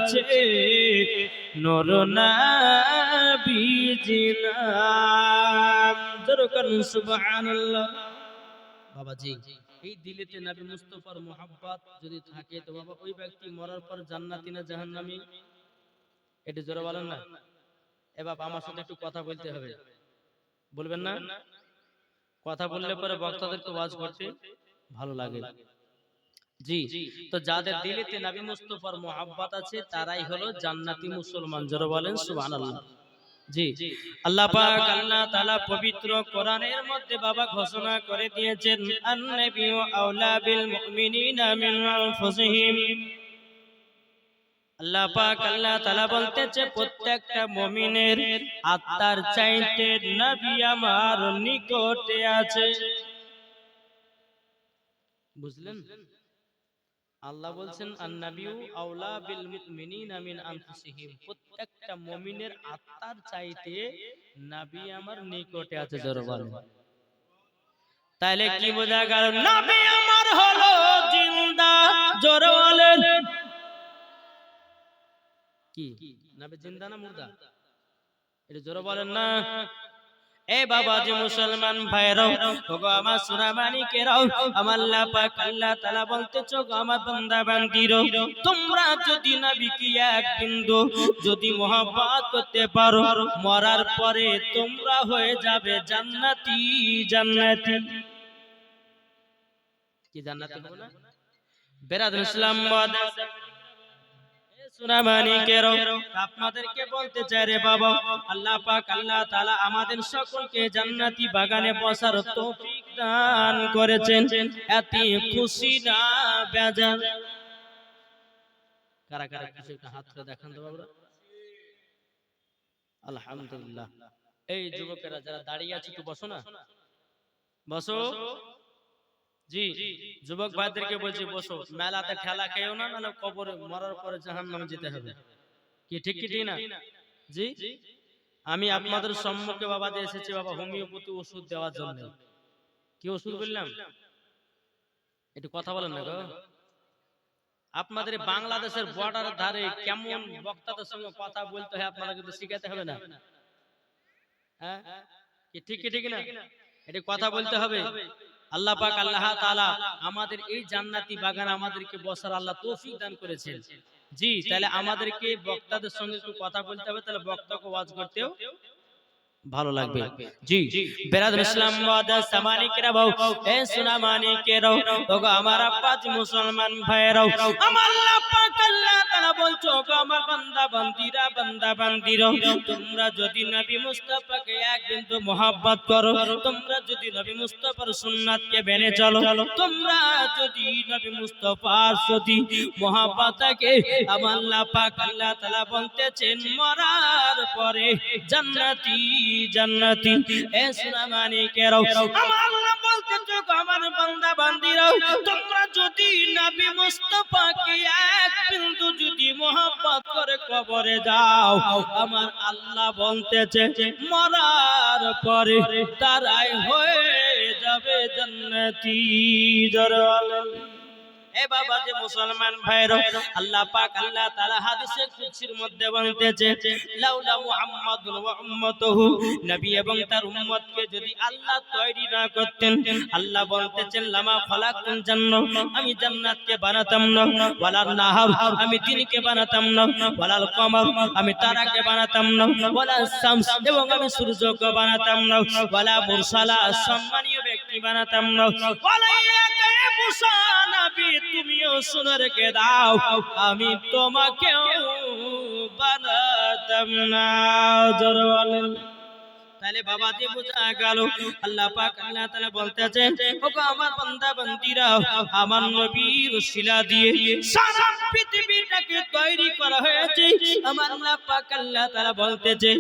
আছে নূর নবীজির নাম। জোরে বলুন সুবহানাল্লাহ। বাবাজি, এই দিলেতে নবী মুস্তাফার মোহাব্বত যদি থাকে তো বাবা ওই ব্যক্তি মরার পর জান্নাতি না জাহান্নামী? এটা জোরে বলেন না। এ বাবা আমার সাথে একটু কথা বলতে হবে, বলবেন না? কথা বললে পরে বক্তাদেরকে ওয়াজ করতে ভালো লাগে। জি, তো যাদের দিলেতে নবী মুস্তাফার মোহাব্বত আছে তারাই হলো জান্নাতি মুসলমান। জোরে বলেন সুবহানাল্লাহ। জি, আল্লাহ পাক আল্লাহ তাআলা পবিত্র কোরআনের মধ্যে বাবা ঘোষণা করে দিয়েছেন, আন-নাবিয়্যু আওলা বিল মুমিনিনা মিন আনফুসিহিম। আল্লাহ পাক আল্লাহ তাআলা বলতেছে প্রত্যেকটা মুমিনের আত্মার চাইতে নবী আমার নিকটে আছে। বুঝলেন? আল্লাহ বলছেন আন-নাবিয়্যু আওলা বিল মুমিনিনা মিন আনফুসিহিম, প্রত্যেকটা মুমিনের আত্মার চাইতে নবী আমার নিকটে আছে। জোরে বলেন। তাহলে কি বোঝা গেল? নবী আমার হলো জিন্দা। জোরে বলেন। কি নবী জিন্দা না মুর্দা? এটা জোরে বলেন না। এ বাবাজি মুসলমান ভাইরাও, ওগো আমার সোনা মানিকেরাও, আমার আল্লাহ পাক আল্লাহ তাআলা বলতেছে গো আমার বান্দা বান্দীরও, তোমরা যদি নবীকে এক বিন্দু যদি মহব্বত করতে পারো, মরার পরে তোমরা হয়ে যাবে জান্নাতি। জান্নাতি কি জান্নাতি হবে না? বেরাদুল ইসলাম আপনাদেরকে বলতে চাই রে বাবা, আল্লাহ পাক আল্লাহ তাআলা আমাদের সকলকে জান্নাতি বাগানে বসার তৌফিক দান করেছেন। এত খুশি না বেজার? কারা কারা খুশি একটা হাত তুলে দেখান তো বাবা। আলহামদুলিল্লাহ। এই যুবকেরা যারা দাঁড়িয়ে আছে একটু বসো না, বসো। জি, যুবক ভাইদেরকে বলছি বসো। মেলাতে ঠেলা খেয়েও না, নাহলে কবরে মরার পরে জাহান্নামে যেতে হবে। কি ঠিক কি ঠিক না? জি, আমি আপনাদের সম্মুখে বাবা দিয়ে এসেছি বাবা হোমিওপ্যাথি ওষুধ দেওয়ার জন্য। কি ওষুধ বললাম? একটু কথা বলেন না গো। আপনাদের বাংলাদেশের বর্ডারের ধারে কেমন বক্তাদের সঙ্গে কথা বলতে হয় আপনারা কিন্তু শিখাতে হবে না? হ্যাঁ, কি ঠিক কি ঠিক না? এটা কথা বলতে হবে। আল্লাহ পাক আল্লাহ তাআলা আমাদের এই জান্নাতি বাগান আমাদেরকে বসার আল্লাহ তৌফিক দান করেছেন। জি, তাহলে আমাদেরকে বক্তাদের সঙ্গে একটু কথা বলতে হবে, তাহলে বক্তাকে ওয়াজ করতেও ভালো লাগবে। জি, বেরাদুল ইসলাম ওয়াদা সামানিকেরা বাও, এ সোনা মানিকেরাও, ওগো আমার আব্বাজি মুসলমান ভাইরাও, আমার আল্লাহ পাক আল্লাহ তাআলা বলছো গো আমার বান্দা বান্দিরা, বান্দা বান্দিরা, তোমরা যদি নবী মুস্তাফাকে এক বিন্দু মহব্বত করো, তোমরা যদি নবী মুস্তাফার সুন্নাতকে মেনে চলো, তোমরা যদি নবী মুস্তাফার প্রতি মহব্বতকে আমার আল্লাহ পাক আল্লাহ তাআলা বলতেছেন মরার পরে জান্নাতি। জান্নাতি। এ সোনা মানিকেরাও, আমার আল্লাহ বলতেছে আমার বান্দা বান্দিরাও, তোমরা যদি নবী মুস্তাফাকে এক বিন্দু যদি মহব্বত করে কবরে যাও, আমার আল্লাহ বলতেছে মরার পরে তারাই হয়ে যাবে জান্নাতি। জোরে বলেন। এ বাবা যে মুসলমান ভাইরা, আল্লাহ পাক আল্লাহ তাআলা হাদিসে কুদসির মধ্যে বলতেছে লাউলা মুহাম্মাদুন ওয়া উম্মাতুহু, নবী এবং তার উম্মতকে যদি আল্লাহ তৈরি না করতেন, আল্লাহ বলতেছেন লামা খালাকুল জান্নাহ, আমি জান্নাতকে বানাতাম না, ওয়ালান নাহার, আমি দিনকে বানাতাম না, ওয়ালাল কমার, আমি তারাকে বানাতাম না, ওয়ালা শামস, এবং আমি সূর্যকে বানাতাম না, ওয়ালা মুরসালা, সম্মানীয় ব্যক্তি বানাতাম না, ওয়ালা মুসা নবী তুমিও শুনে রেখে দাও আমি তোমাকেও বানাতাম না। জোরে বলেন। তাহলে বাবা দিয়ে বোঝা গেল আল্লাহ পাক আল্লাহ তাআলা বলতেছেন ওগো আমার বান্দা বান্দীরা, আমার নবীর শিলা দিয়ে সারা পৃথিবীটাকে তৈরি করা হয়েছে। আমার আল্লাহ পাক আল্লাহ তাআলা বলতেছে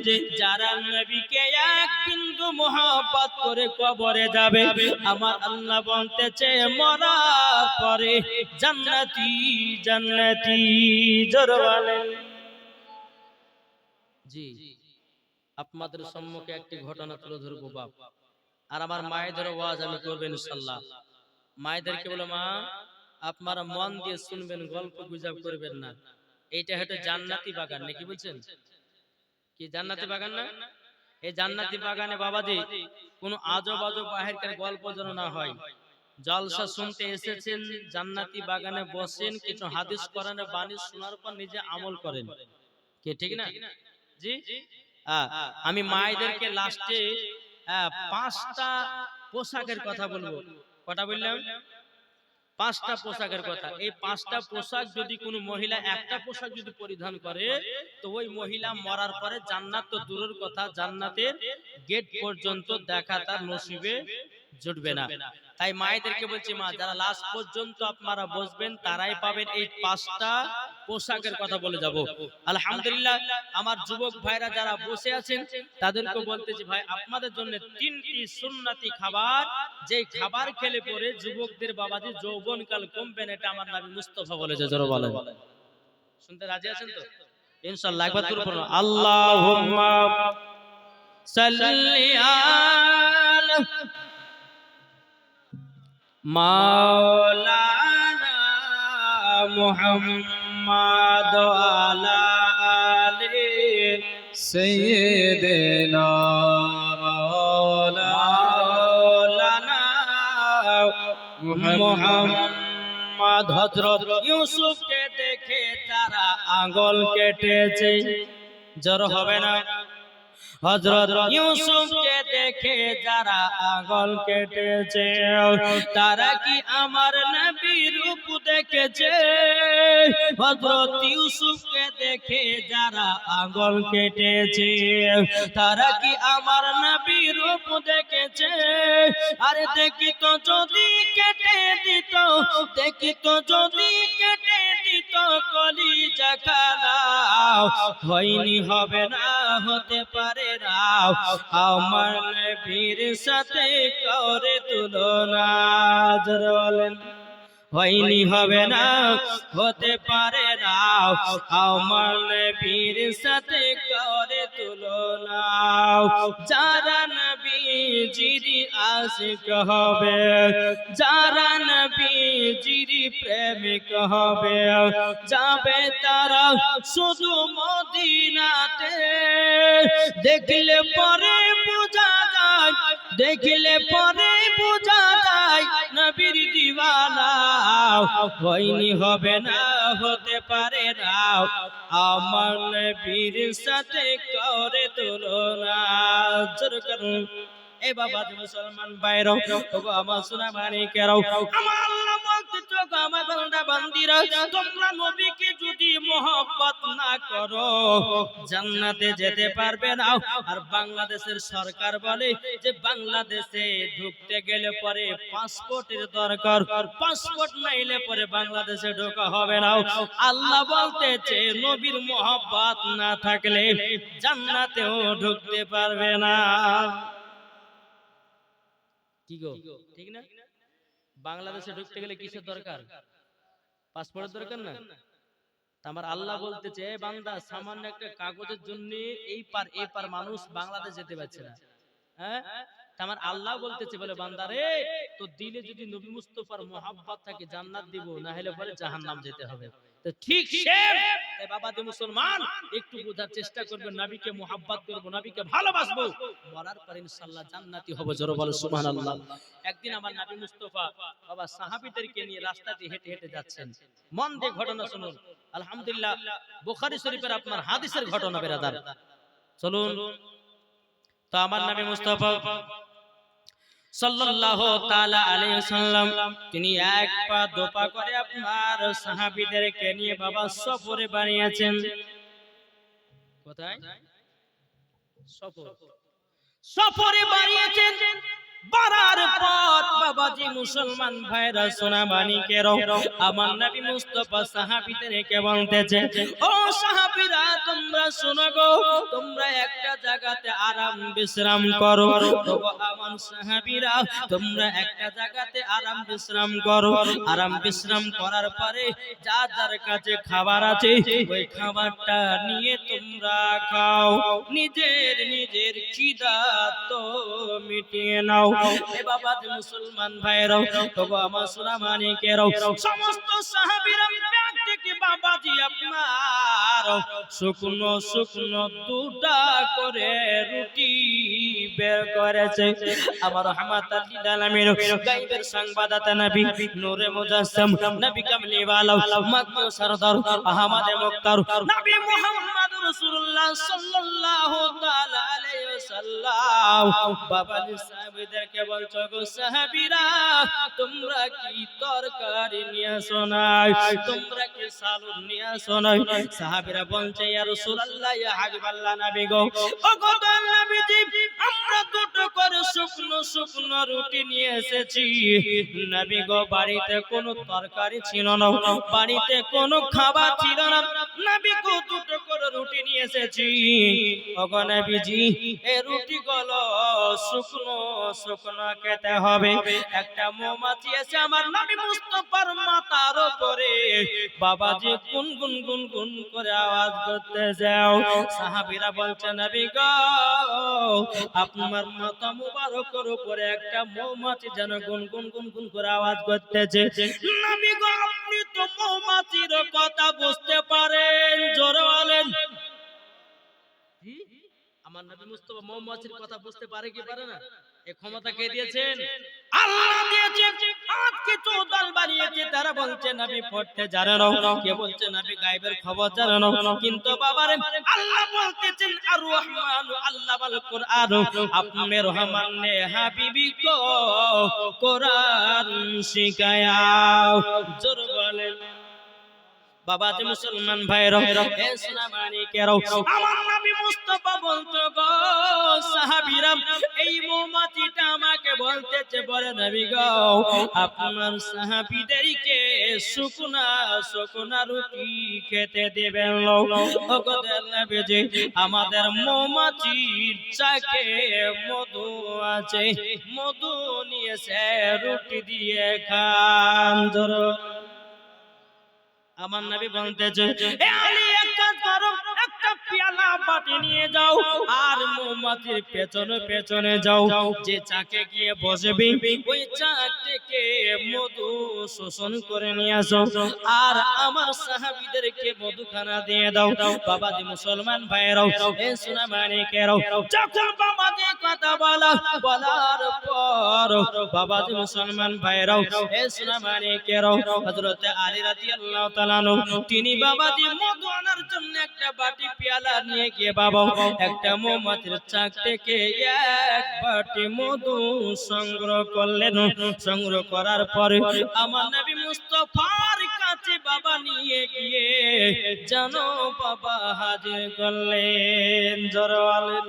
যারা নবীকে এক বিন্দু মহব্বত করে কবরে যাবে, আমার আল্লাহ বলতেছে মরার পরে জান্নাতি। জান্নাতি। জোরে বলেন। জি, আপনাদের সম্মুখে একটি ঘটনা তুলে ধরবো বাপ, আর আমার মায়েদের ওয়াজ আমি করবেন ইনশাআল্লাহ। মায়েদেরকে বলে মা আপনারা মন দিয়ে শুনবেন, গল্প গুজব করবেন না। এইটা হয়তো জান্নাতি বাগান নাকি বলছেন? কি জান্নাতি বাগান না? এই জান্নাতি বাগানে বাবাজি কোনো আজব আজব বাহিরকার গল্প যেন না হয়। জলসা শুনতে এসেছেন, জান্নাতি বাগানে বসেন, কিছু হাদিস কোরআনের বাণী শোনার পর নিজে আমল করেন। কে ঠিক না? জি। আমি মায়েদেরকে লাস্টে 5টা পোশাকের কথা বলবো। কটা বললাম? 5টা পোশাকের কথা। এই 5টা পোশাক যদি কোনো মহিলা একটা পোশাক যদি পরিধান করে, তো ওই মহিলা মরার পরে জান্নাত তো দূরের কথা, জান্নাতের গেট পর্যন্ত দেখা তার নসিবে জুটবে না। তাই মায়েদেরকে বলছি, মা যারা লাস্ট পর্যন্ত আপনারা বসবেন তারাই পাবেন এই 5টা পোশাকের কথা বলে যাব। আলহামদুলিল্লাহ, আমার যুবক ভাইরা যারা বসে আছেন তাদেরকে বলতেছি, ভাই আপনাদের জন্য 3টি সুন্নতি খাবার, যেই খাবার খেলে পরে যুবকদের বাবাজি যৌবনকাল কমবে না, এটা আমার নবী মুস্তাফা বলেছে। জোরে বলেন। শুনতে রাজি আছেন তো? ইনশাআল্লাহ একবার তুলে পড়ুন, আল্লাহুম্মা সাল্লি আলা মাওলানা মুহাম্মাদ আলা আলি سيدنا মাওলানা মুহাম্মদ। হযরত ইউসুফকে দেখে তারা আঙ্গুল কেটেছে। জোর হবে না? হযরত ইউসুফকে দেখে যারা আঙ্গুল কেটেছে, তারা কি আমার নবীর রূপ দেখেছে? হযরত ইউসুফকে দেখে যারা আঙ্গুল কেটেছে, তারা কি আমার নবীর রূপ দেখেছে? আরে দেখি তো যদি কেটে দিত, দেখি তো যদি কেটে দিত কলিজা খানা, হয়নি হবে না, হতে পারে না আমার নবীর সাথে করে তুলনা। জোরে বলেন। হয়নি হবে না, হতে পারে না আমার নবীর সাথে করে তুলনা। যারা নবীজির আশিক হবে, যারা নবীজির প্রেমিক হবে, যাবে তারা শুধু মদিনাতে। দেখলে পরে বোঝা যায়, দেখলে পরে বোঝা যায় নবীর দিওয়ানা। হয়নি হবে না, হতে পারে না আমার নবীর সাথে করে তুলনা। জোরে করুন। এ বাবা মুসলমান ভাইরা, ওগো আমার সোনা মানিকেরাও, আমার আল্লাহ বলতেছে, ওগো আমার বান্দা বান্দিরা, তোমরা নবীকে যদি মহব্বত না করো জান্নাতে যেতে পারবে না। আর বাংলাদেশের সরকার বলে যে বাংলাদেশে ঢুকতে গেলে পরে পাসপোর্টের দরকার, পাসপোর্ট নাইলে পরে বাংলাদেশে ঢোকা হবে না। আল্লাহ বলতেছে নবীর মহব্বত না থাকলে জান্নাতেও ঢুকতে পারবে না। কি গো ঠিক না? বাংলাদেশে ঢুকতে গেলে কিসের দরকার? পাসপোর্টের দরকার না? আমার আল্লাহ বলতেছে, বান্দা সামান্য একটা কাগজের জন্য এই পার মানুষ বাংলাদেশ যেতে পারছে না। হ্যাঁ, আমার আল্লাহ বলতেছে, বলে বান্দা রে, তো দিলে যদি নবী মুস্তাফার মহব্বত থাকে জান্নাত দিব, না হলে পরে জাহান্নাম যেতে হবে। তো ঠিক সেম এই বাবা যে মুসলমান একটু বোঝার চেষ্টা করবে, নবীকে মহব্বত করব, নবীকে ভালোবাসবো, মরার পর ইনশাআল্লাহ জান্নাতি হব। জোরে বলো সুবহানাল্লাহ। একদিন আমার নবী মুস্তাফা বাবা সাহাবীদেরকে নিয়ে রাস্তা দিয়ে হেঁটে হেঁটে যাচ্ছেন। মন দিয়ে ঘটনা শুনুন। আলহামদুলিল্লাহ, বুখারী শরীফের আপনার হাদিসের ঘটনা বেরাদার, চলুন। তো আমার নবী মুস্তাফা সাল্লাল্লাহু তাআলা আলাইহি ওয়াসাল্লাম তিনি এক পা দোপা করে আপনার সাহাবীদেরকে নিয়ে বাবা সফরে বানিয়েছেন। কোথায়? সফরে বানিয়েছেন। বারার পথ বাবাজি মুসলমান ভাইরা সোনা মানিকের, আমার নবী মুস্তাফা সাহাবীদেরকে বলতেছে, ও সাহাবী সাহাবীরা তোমরা শোনো গো, তোমরা একটা জায়গাতে আরাম বিশ্রাম করো। তবে আমার সাহাবীরা তোমরা একটা জায়গাতে আরাম বিশ্রাম করো। আরাম বিশ্রাম করার পরে যার যার কাছে খাবার আছে ওই খাবারটা নিয়ে তোমরা খাও, নিজের নিজের খিদা তো মিটিয়ে নাও। এ বাবা যে মুসলমান ভাইরাও, তবে আমার সোনা মানিকেরাও, সমস্ত সাহাবীরা ব্যাগ থেকে বাবাজি আপনার শুকনো শুকনো দুটা করে রুটি বের করেছে। আমার রহমাতুল লিল আলামিন গায়বের সংবাদদাতা নবী নূরে মুজাসসাম নবী কামলিওয়ালা মক্কা সরদার আহমদ মুক্তার নবী মুহাম্মদ রাসূলুল্লাহ সাল্লাল্লাহু তাআলা আলাইহি ওয়াসাল্লাম বাবাজি সাহাবীদেরকে বলছো গো সাহাবীরা তোমরা কি তরকারি নিয়ে আসো নাই, তোমরা কি সালুন নিয়ে আসো নাই? সাহাবীরা বলছে ইয়া রাসূলুল্লাহ ইয়া হাবিবাল্লাহ নবী গো, ও গো নবীজি আমরা দুটো করে শুকনো শুকনো রুটি নিয়ে এসেছি। নবী গো বাড়িতে কোনো তরকারি ছিল না, বাড়িতে কোনো খাবার ছিল না। নবী গো দুটো করে রুটি নিয়ে এসেছি। ও গো নবীজি এই রুটি গুলো শুকনো শুকনো খেতে হবে। একটা মৌমাছি এসে আমার নবী মুস্তাফার মাথার উপরে বাবাজি গুনগুন গুনগুন করে আওয়াজ করতে যাও। সাহাবীরা বলছে নবী গো আপনার মাথা মুবারকের উপরে একটা মৌমাছি যেন গুনগুন গুনগুন করে আওয়াজ করতেছে। নবী গো আপনি তো মৌমাছির কথা বুঝতে পারেন, জোরে বলেন। আমার নবী মুস্তাফা মৌমাছির কথা বুঝতে পারে কি পারে না? এই ক্ষমতা কে দিয়েছেন? আল্লাহ দিয়েছেন। আজকে চৌদল বানিয়েছে তারা বলছে নবী পড়তে জানে না, কে বলছে নবী গায়বের খবর জানে না। কিন্তু বাবারে আল্লাহ বলতেছেন আর রহমান আল্লাহ বল কুরআন আপনি রহমান নে হাবিবি কো কুরআন শিখায়াও, জোর বলেন। বাবা যে মুসলমান ভাইরা এ সোনা মানিকেরাও, আমার নবী মুস্তাফা বলতো গো সাহাবীরা এই মৌমাছিটা আমাকে বলতেছে বলে নবী গো আপনার সাহাবীদেরকে শুকনা শুকনা রুটি খেতে দিবেন। ও গো নবীজি আমাদের মৌমাছির চাকে মধু আছে, মধু নিয়েছে রুটি দিয়ে খান। ধরো আমার নবী বলতেছে এ আলী এক কাজ করো, একটা পেয়ালা বাটি নিয়ে যাও আর মৌমাছির পেছনে পেছনে যাও, যে চাকে গিয়ে বসবে ওই চাক থেকে মধু শোষণ করে নিয়ে আসো আর আমার সাহাবীদেরকে মধুখানা দিয়ে দাও। বাবাজি মুসলমান ভাইরাও এ সোনা মানিকেরাও, যখন বাবাজি কথা বলার পর বাবাজি মুসলমান ভাইরাও এ সোনা মানিকেরাও হযরত আলী রাদিয়াল্লাহু তাআলা তিনি বাবাজি মধু আনার জন্য একটা বাটি পেয়ালা নিয়ে গিয়ে বাবা একটা মৌমাছির চাক থেকে এক বাটি মধু সংগ্রহ করলেন। সংগ্রহ করার পরে আমার নবী মুস্তাফার কাছে বাবা নিয়ে গিয়ে জানো বাবা হাজির করলেন। জোরে বলেন।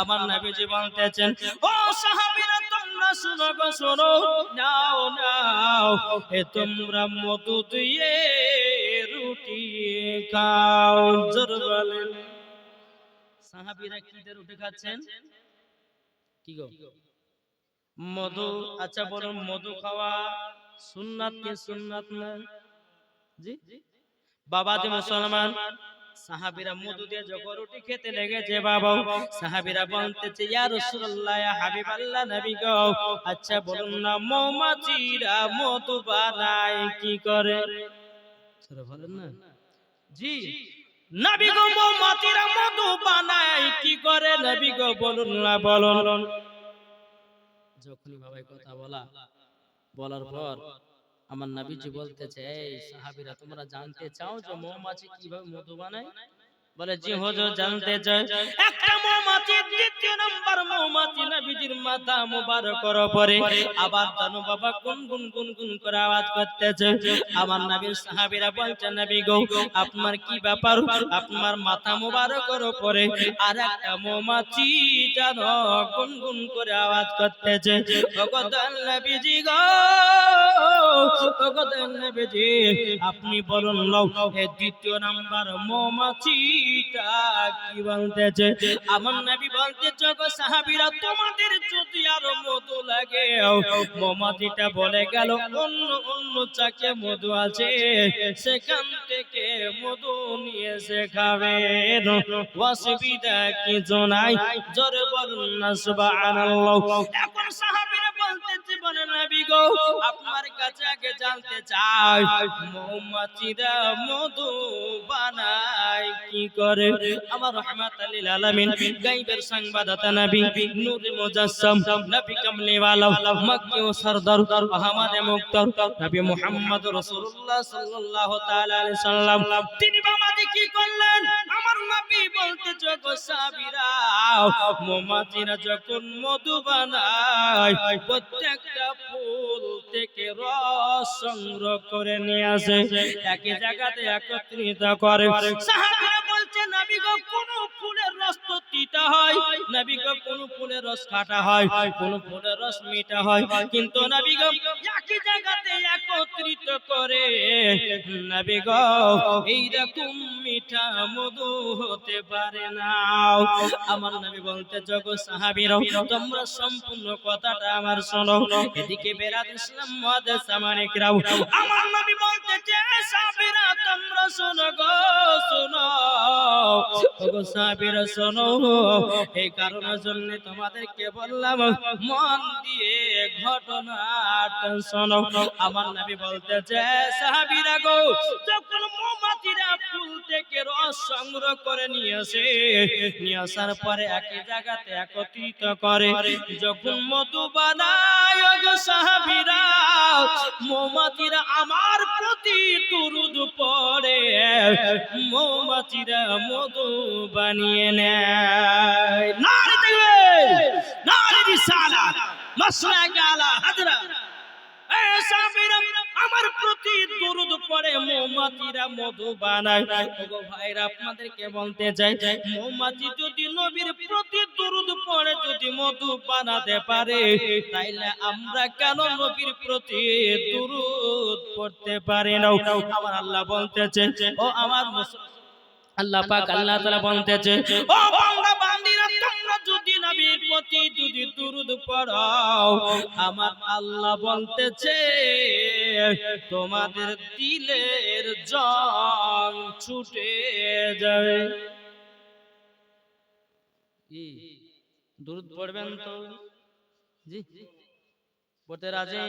আমার নবীজি বলতেছেন ও সাহাবীরা তোমরা শুনো গো শোনো, নাও নাও এ তোমরা মধু দিয়ে রুটি খাও। জোরে বলেন। সাহাবীরা কি দিয়ে রুটি খাচ্ছেন? কি গো মধু। আচ্ছা বলুন মধু খাওয়া সুন্নাত কি সুন্নাত না? জি বাবাজি মুসলমান সাহাবীরা মধু দিয়ে যখন রুটি খেতে লেগেছে বাবা সাহাবীরা বলতেছে ইয়া রাসূলুল্লাহ ইয়া হাবিবাল্লাহ নবী গো আচ্ছা বলুন না মৌমাছিরা মধু বানায় কি করে? সেটা বলেন না। জি নবী গো মৌমাছিরা মধু বানায় কি করে নবী গো বলুন না বলুন। যখনই বাবাই কথা বলার পর আমার নবীজি বলতেছে এই সাহাবীরা তোমরা জানতে চাও যে মৌমাছি কিভাবে মধু বানায়? বলে জি হুজুর জানতে চাই। একটা মৌমাছি দ্বিতীয় নাম্বার মৌমাছি নবীজির মাথা মুবারকের উপরে আবার জানো বাবা গুনগুন গুনগুন করে আওয়াজ করতেছে। আমার নবীর সাহাবীরা বলছে নবী গো আপনার কি ব্যাপার, আপনার মাথা মুবারকের উপরে আর একটা মৌমাছি জানো গুনগুন করে আওয়াজ করতেছে। ওগো দয়াল নবীজি গো, ওগো দয়াল নবীজি আপনি বলুন লও এই দ্বিতীয় নাম্বার মৌমাছিটা কি বলতেছে? আমার নবী বলতেছে গো সাহাবীরা তোমাদের যদি আর মধু লাগে মৌমাছিটা বলে গেল অন্য অন্য চাকে মধু আছে সেখান থেকে মধু নিয়ে এসে খাবেন, অসুবিধা কিছু নাই। জোরে বলুন না সুবহানাল্লাহ। এখন সাহাবীরা বলতেছে বলে নবী গো আপনার কাছে আগে জানতে চাই মৌমাছিরা মধু বানায় কি করে? আমার রাহমাতাল লিল আলামিন গায়বের সংবাদদাতা নবী নূরে মুজাসসাম নবী কামলিওয়ালা মক্কি ও সরদার আহমদ মুক্তার নবী মুহাম্মদ রাসূলুল্লাহ সাল্লাল্লাহু তাআলা আলাইহি সাল্লাম তিনি বাবাজি কি করলেন? আমার নবী বলতেছে গো সাহাবীরা মৌমাছিরা যখন মধু বানায় প্রত্যেকটা ফুল থেকে রস সংগ্রহ করে নিয়ে আসে একই জায়গাতে একত্রিত করে। সাহাবীরা বলছে নবী গো কোন ফুলের রস তো তিতা হয়, নবী গো কোন ফুলের রস খাঁটা হয়, কোন ফুলের রস মিঠা হয়, কিন্তু নবী গো একই জায়গাতে একত্রিত করে নবী গো এইরকম মিঠা মধু হতে পারে না। আমার নবী বলতে জগৎ সাহাবীরা তোমরা সম্পূর্ণ কথাটা আমার শোনো। এদিকে বেরাত ইসলাম মুআদ্দাস সামানিকরাও আমার নবী বলতে যে সাহাবীরা তোমরা শোনো গো শোনো, ওগো সাহাবীরা শোনো, এই কারণের জন্য তোমাদেরকে বললাম মন দিয়ে ঘটনাটা শোনো। আমার নবী বলতে যে সাহাবীরা গো যখন মৌমাছিরা ফুল থেকে রস সংগ্রহ করে নিয়ে আসে, নিয়ে আসার পরে একই জায়গাতে একত্রিত করে যখন মধু বানায় গো সাহাবীরা মৌমাছিরা আমার প্রতি দুরূদ পড়ে মৌমাছিরা মধু বানিয়ে নেয়। নারে তাকবীর, নারে রিসালাত, মাসলাক আলা হযরত। এই সাহাবীরা আমার প্রতি দুরূদ পড়ে মৌমাছিরা মধু বানায়। ওগো ভাইরা আপনাদেরকে বলতে চাই মৌমাছি যদি নবীর প্রতি দুরূদ পড়ে যদি মধু বানাতে পারে তাইলে আমরা কেন নবীর প্রতি দুরূদ পড়তে পারি না? আমার আল্লাহ বলতেছে ও আমার আল্লাহ পাক আল্লাহ তাআলা বলতেছে ও বান্দা বান্দীরা তোমরা যদি নবীর প্রতি যদি দুরূদ পড়ো আমার আল্লাহ বলতেছে তোমাদের দিলের জং ছুটে যাবে। কি দুরূদ পড়বেন তো? জি পড়তে রাজি?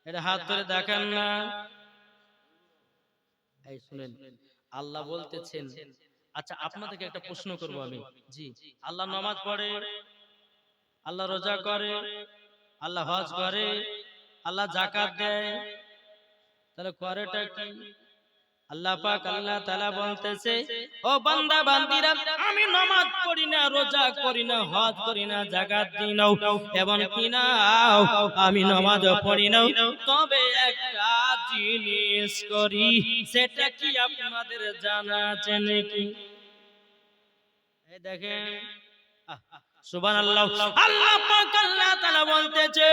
এটা হাত ধরে দেখেন না। এই শুনেন আল্লাহ বলতেছেন আচ্ছা আপনাদেরকে একটা প্রশ্ন করব আমি। জি আল্লাহ নামাজ পড়ে, আল্লাহ রোজা করে, আল্লাহ হজ করে, আল্লাহ যাকাত দেয়, তাহলে করেটা কি? আল্লাহ পাক আল্লাহ তাআলা বলতেছে ও বান্দা বান্দীরা আমি নামাজ পড়ি না, রোজা করি না, হজ করি না, যাকাত দিই না, এবং কি না আমি নামাজও পড়ি না, তবে একটা জিনিস করি, সেটা কি আপনাদের জানা আছে নাকি? এই দেখেন সুবহানাল্লাহ। আল্লাহ পাক আল্লাহ তাআলা বলতেছে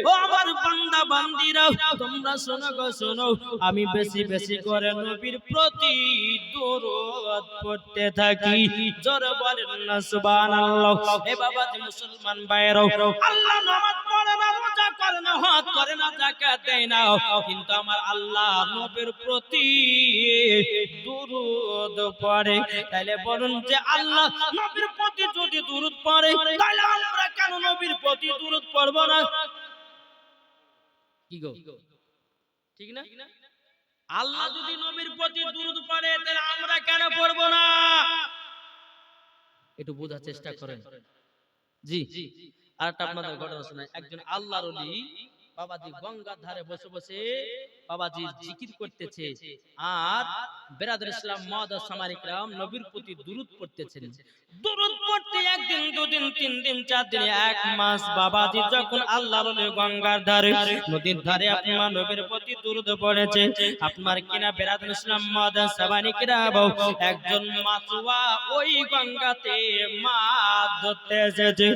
ও আমার বান্দা বান্দীরা তোমরা শোনো গো শোনো, আমি বেশি বেশি করে নবীর প্রতি দরুদ পড়তে থাকি। জোরে বলেন না সুবহানাল্লাহ। এ বাবাজি মুসলমান ভাইরা আল্লাহ নামাজ পড়ে না, রোজা করে না, হজ করে না, যাকাত দেয় না, কিন্তু আমার আল্লাহ নবীর প্রতি দরুদ পড়ে। তাইলে বলুন যে আল্লাহ নবীর প্রতি যদি দরুদ পড়ে তাহলে আমরা কেন নবীর প্রতি দরুদ পড়ব না? কি গো ঠিক না? আল্লাহ যদি নবীর প্রতি দরুদ পড়ে তাহলে আমরা কেন পড়ব না? একটু বোঝার চেষ্টা করেন। জি আর একটা আপনাদের ঘটনা শোনাই। একজন আল্লাহর ওলি বাবাজি গঙ্গার ধারে বসে বসে বাবাজি জিকির করতেছে আর বেরাদর ইসলাম মুআদ্দাস সামারি کرام নবীর প্রতি দুরূদ পড়তেছেন। দুরূদ পড়তে একদিন দুদিন তিন দিন চার দিন এক মাস বাবাজি যখন আল্লাহর ওলি গঙ্গার ধারে নদীর ধারে আপনার নবীর প্রতি দুরূদ পড়েছে আপনার কিনা বেরাদর ইসলাম মুআদ্দাস সামারি کرام একজন মাছুয়া ওই গঙ্গাতে মাছ ধরতে এসেছে।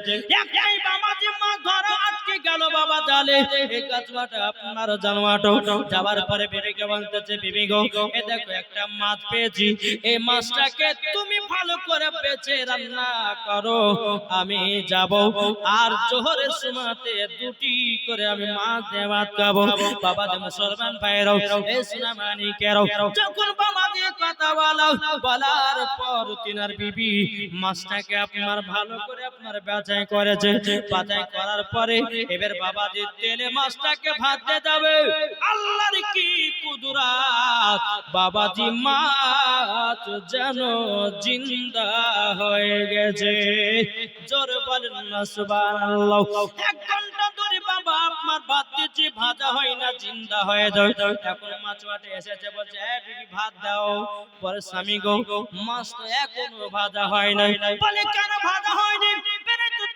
একটাই বাবাজি মাছ ধরা আটকে গেল বাবা জালে। এই কাজটা আপনার জানোয়াটো যাবার পরে বিবিকে বলতেছে বিবি গো এ দেখো একটা মাছ পেয়েছি, এই মাছটাকে তুমি ভালো করে বেচে রান্না করো, আমি যাব আর জোহরের সময়তে দুটি করে আমি মাছ দিয়ে ভাত খাবো। বাবা যে মুসলমান ভাইরাও এই সোনামানিকেরাও যখন বাবা দিয়ে কথা বলার পর তিনার বিবি মাছটাকে আপনার ভালো করে আপনার বাছাই করেছে। বাছাই করার পরে এবার বাবা যে তেলে মাছটাকে ভাজতে যাবে, আল্লাহর কি কুদরত, বাবাজি মাছ যেন জিন্দা হয়ে গেছে। জোরে বলেন না সুবহানাল্লাহ। 1 ঘন্টা ধরে বাবা আপনার ভাত দিয়েছি, ভাজা হয় না, জিন্দা হয়ে যায়। এখন মাছওয়াটা এসেছে বলছে এ বিবি ভাত দাও। পরে স্বামী গো মাছ তো এখনো ভাজা হয় নাই। বলে কেন ভাজা হয়নি?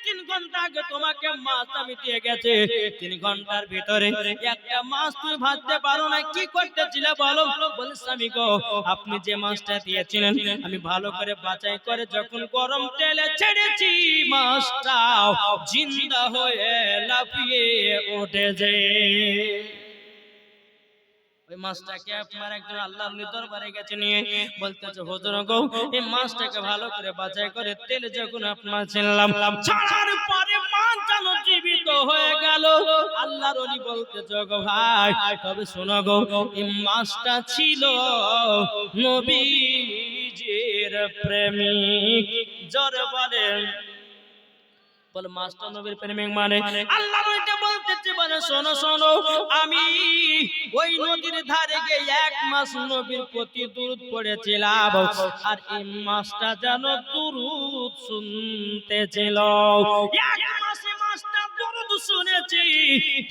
3 ঘন্টা আগে তোমাকে মাছ আমি দিয়ে গেছে, 3 ঘন্টার ভিতরে একটা মাছ তুমি ভাজতে পারো না, কি করতেছিলে বলো? বলে স্বামী গো আপনি যে মাছটা দিয়েছিলেন আমি ভালো করে বাছাই করে যখন গরম তেলে ছেড়েছি মাছটাও জিন্দা হয়ে লাফিয়ে উঠেছে। ওই মাছটাকে আপনার একজন আল্লাহর দরবারে গেছে নিয়ে বলতেছে হুজুর গো এই মাছটাকে ভালো করে বাছাই করে তেলে যখন আপনার ছিলাম ছাড়ার পরে মাছ যেন জীবিত হয়ে গেল। আল্লাহর ওলি বলতেছে গো ভাই তবে শোনো গো এই মাছটা ছিল নবীজির প্রেমিক। জোরে বলেন। বলে মাস্টার নবীর প্রেমিক মানে আল্লাহ ওইটা বলতেছে বলে শোনো শোনো আমি ওই নদীর ধারে গিয়ে 1 মাস নবীর প্রতি দুরূদ পড়েছিলাম আর এই মাসটা যেন দুরূদ শুনতেছিল। 1 মাসে মাসটা দুরূদ শুনেছি,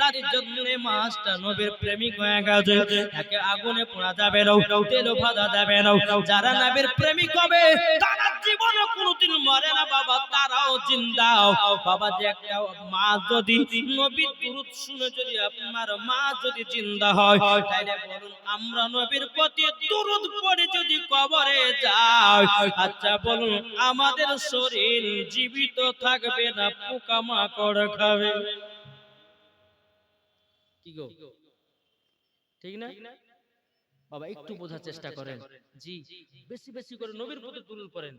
তার জন্য মাসটা নবীর প্রেমিক হয়ে গেছে। একে আগুনে পোড়া যাবে না, তেলে ভাজা যাবে না। যারা নবীর প্রেমিক হবে তারা জীবনে কোনোদিন মরে না বাবা, তারাও জিন্দা। বাবা যে একটা মা যদি নবীর দুরূদ শুনে যদি আপনার মা যদি জিন্দা হয় তাইলে বলুন আমরা নবীর প্রতি দুরূদ পড়ে যদি কবরে যাই, আচ্ছা বলুন আমাদের শরীর জীবিত থাকবে না পোকামাকড় খাবে? কি গো ঠিক না বাবা? একটু বোঝার চেষ্টা করেন। জি বেশি বেশি করে নবীর প্রতি দুরূদ পড়েন।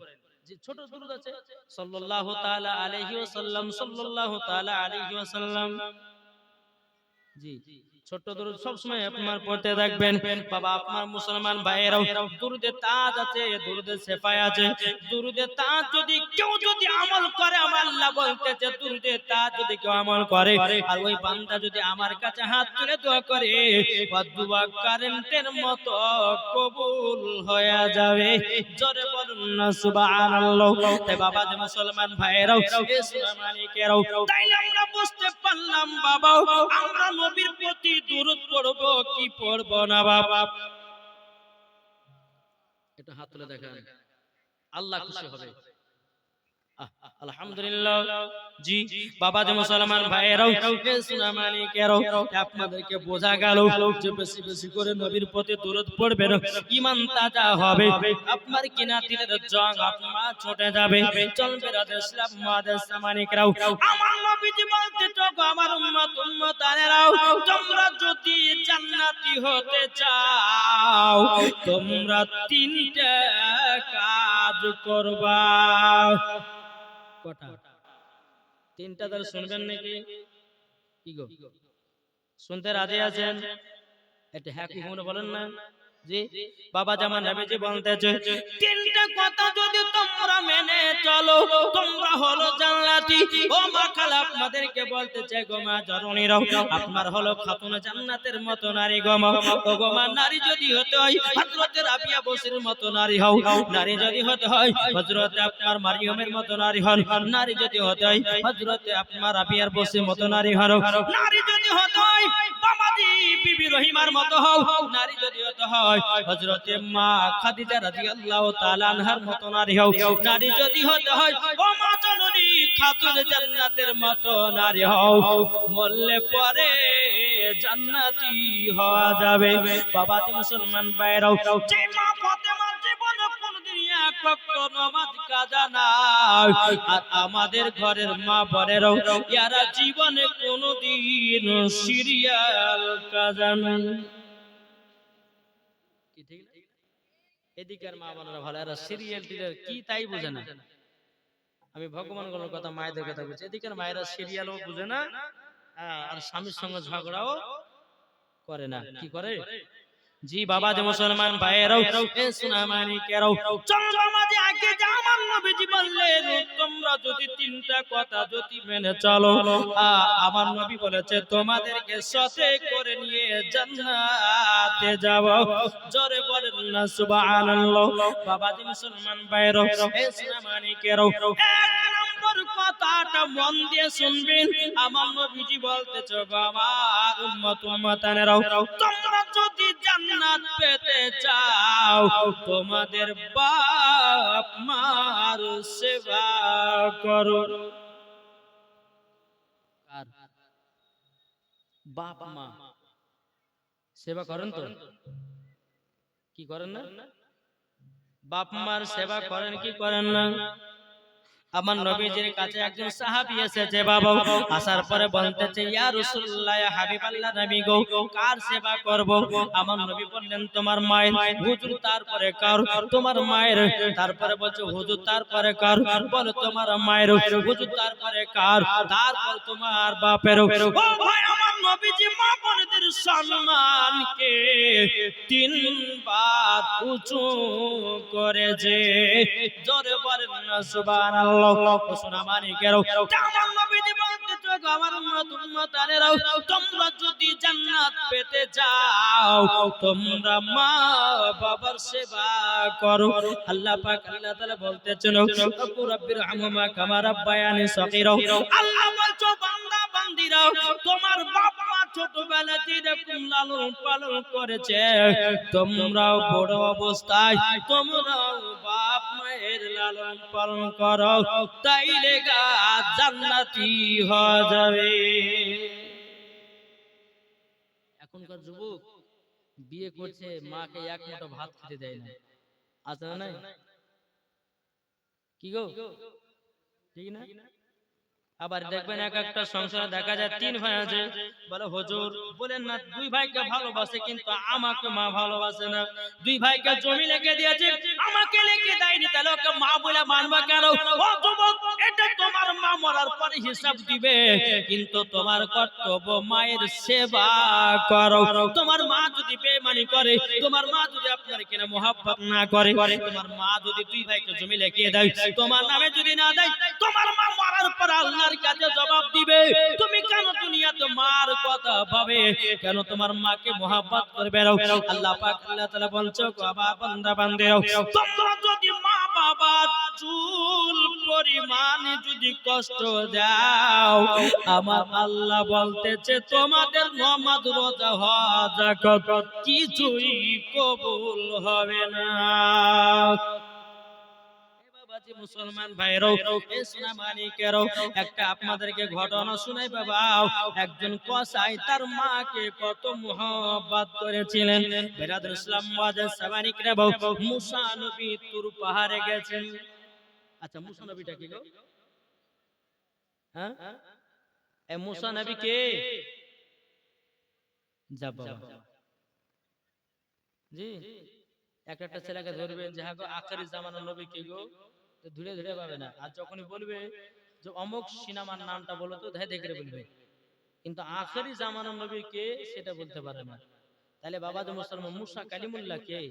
যে ছোট দুরূদ আছে সাল্লাল্লাহু তাআলা আলাইহি ওয়াসাল্লাম, সাল্লাল্লাহু তাআলা আলাইহি ওয়াসাল্লাম। জি ছোট দুরূদ সব সময় আপনার পড়তে থাকবেন বাবা। আপনার মুসলমান ভাইয়েরাও দুরূদে তাজ আছে, দুরূদে সেফায় আছে। দুরূদে তাজ যদি কেউ যদি আমল করে আমার আল্লাহ বলতেছে দুরূদে তাজ যদি কেউ আমল করে আর ওই বান্দা যদি আমার কাছে হাত তুলে দোয়া করে দোয়া কারেন্টের মতো কবুল হয়ে যাবে। জোরে বলুন না সুবহানাল্লাহ। তাই বাবা যে মুসলমান ভাইয়েরাও ইসলামানিকেরাও তাইলে আমরা বুঝতে পারলাম বাবা আমরা নবীর প্রতি দুরূদ পড়ব কি পড়ব না বাবা? এটা হাত তুলে দেখেন, আল্লাহ খুশি হবে। আলহামদুলিল্লাহ। জি বাবা যে মুসলমান ভাইয়েরাও ইসলামানিকেরাও আপনাদেরকে বোঝা গেল যে বেশি বেশি করে নবীর প্রতি দুরূদ পড়বেন, ঈমান তাজা হবে, আপনার কিনা দিলের জং আপনার ছুটে যাবে। চলবে রাতে ইসলাম মুআদ্দাস সামানিকেরাও আমার নবীজি বলতে তো আমার উম্মতানেরাও তোমরা যদি জান্নাতি হতে চাও তোমরা 3টা কাজ করবা। কটা? 3টা ধরে শুনবেন নাকি? কি গো শুনতে রাজি আছেন? এটা হ্যাঁ কি বলেন না? জি বাবা জামান নবীজি বলতেছে তিনটা কথা যদি তোমরা মেনে চলো তোমরা হলো জান্নাতি। ও মা খালা আপনাদেরকে বলতেছে গো মা জননীরা, আপনার হলো খাতুন জান্নাতের মতো নারী গো মা। ও গো মা, নারী যদি হতে হয় হযরত রাবিয়া বসরির মতো নারী হও, নারী যদি হতে হয় হযরত আপনার মারিয়মের মতো নারী হন, নারী যদি হতে হয় হযরত আপনার রাবিয়ার বসরির মতো নারী হন, নারী যদি হতে হয় বাবাজি বিবি রহিমার মতো হও, নারী যদি হতে হয় হযরত মা খাদিজা রাদিয়াল্লাহু তাআলা আনহার মতো নারী হও, নারী যদি হতে হয় ও মা জননী খাতুন জান্নাতের মতো নারী হও, মরলে পরে জান্নাতি হওয়া যাবে। বাবাজি মুসলমান ভাইরাও, যে মা ফাতেমার জীবনে কোনদিন এক ওয়াক্ত নামাজ কাজা নাই, আর আমাদের ঘরের মা বোনেরাও এরা জীবনে কোনদিন সিরিয়াল কাজা নাই। কি ঠিক না? এদিকের মা বোনেরা ভালো, এরা সিরিয়াল টিরিয়াল কি তাই বুঝে না। আমি ভগবান গুলোর কথা মায়েদের কথা বলছি, এদিকের মায়েরা সিরিয়ালও বুঝে না আর স্বামীর সঙ্গে ঝগড়াও করে না। কি করে? জি বাবা যে মুসলমান ভাইয়েরাও এ সোনামানিকেরাও, চলো আমাদের আগে যা আমার নবীজি বললেন তোমরা যদি তিনটা কথা যদি মেনে চলো, আমার নবী বলেছে তোমাদেরকে সাথে করে নিয়ে জান্নাতে যাব। জোরে বলেন না সুবহানাল্লাহ। বাবা যে মুসলমান ভাইয়েরাও এ সোনামানিকেরাও, এক নম্বর কথাটা মন দিয়ে শুনবেন। আমার নবীজি বলতেছে গো আমার উম্মত উম্মতানেরাও, তোমরা যদি জান্নাত পেতে চাও তোমাদের বাপ মার সেবা করো। আর বাপ মা সেবা করেন তো? কি করেন না? বাপ মার সেবা করেন কি করেন না? আমার নবীজির কাছে একজন সাহাবী এসেছে বাবা, আসার পরে বলতেছে ইয়া রাসূলুল্লাহ ইয়া হাবিবাল্লাহ নবী গো কার সেবা করব? আমার নবী বললেন তোমার মায়ের। হুজুর তারপরে কার? তোমার মায়ের। তারপরে বলছে হুজুর তারপরে কার? বলে তোমার মায়ের। হুজুর তারপরে কার? তারপর তোমার বাপের। ও ভাই আমার নবীজি মা বোনদের সম্মানকে তিনবার উঁচু করেছে। জোরে বলেন না সুবহানাল্লাহ। সোনামানিকেরাও, আমার নবীজি বলতেছে আমার উম্মত উম্মতানেরাও, তোমরা যদি জান্নাত পেতে চাও তোমরা মা বাবার সেবা করো। আল্লাহ পাক আল্লাহ তাআলা বলতেছেন রাব্বির হামহুমা কামা রাব্বায়ানি সগীরা। আল্লাহ বলছো বান্দা বান্দিরাও তোমার বাপ মা ছোটবেলা যেরকম লালন পালন করেছে তোমরাও বড় অবস্থায় তোমরাও বাপ মায়ের লালন পালন করো, তাইলে গা জান্নাতি হয়ে যাবে। এখনকার যুবক বিয়ে করছে মাকে এক মুঠো ভাত খেতে দেয় না, আছে না নাই? কি গো ঠিক না? আবার দেখবেন এক একটা সংসারে দেখা যায় তিন ভাই আছে, বলে হুজুর বলেন না দুই ভাইকে ভালোবাসে কিন্তু আমাকে মা ভালোবাসে না। দুই ভাইকে জমি লিখে দিয়েছে আমাকে লিখে দেয়নি, তাহলে ওকে মা বলে মানবা কেন? ও যুবক, এটা তোমার মা মরার পরে হিসাব দিবে, কিন্তু তোমার কর্তব্য মায়ের সেবা করো। তোমার মা যদি বেঈমানি করে, তোমার মা যদি আপনার কিনা মোহাব্বত না করে, তোমার মা যদি দুই ভাইকে জমি লিখে দেয় তোমার নামে যদি না দেয়, তোমার মা মরার পর আল্লাহর কাছে জবাব দিবে। তুমি কেন দুনিয়াতে মার কথা ভাবে, কেন তোমার মাকে মোহাব্বত করবে না? আল্লাহ পাক আল্লাহ তাআলা বলছো বাবা বান্দা বান্দেরাও, তোমরা যদি মা বাবা চুল পরিমাণ যদি কষ্ট দাও আমার আল্লাহ বলতেছে তোমাদের নামাজ রোজা হজ যাকাত কিছুই কবুল হবে না। মুসলমান ভাইরাও এ সোনামানিকেরাও, একটা আপনাদেরকে ঘটনা শুনাই বাবা। একজন কসাই তার মাকে কত মোহাব্বত করেছিলেন। বিরাদর ইসলাম ওয়াজেদ সামানিকরা মুসা নবী তুর পাহাড়ে গেছেন। আচ্ছা মুসা নবীটা কি গো? হ্যাঁ এ মুসা নবী কে? যাব জি একটা ছেলেকে ধরবেন যে হ্যাঁ গো আখেরি জামানার নবী কে গো, তো ধীরে ধীরে পাবে না। আর যখনই বলবে যে অমুক সিনেমার নামটা বলো তো ধীরে ধীরে বলবে, কিন্তু আখেরি জামানার নবী কে সেটা বলতে পারে না। তাহলে বাবা যে মুসলমান মুসা কালিমুল্লাহ কে?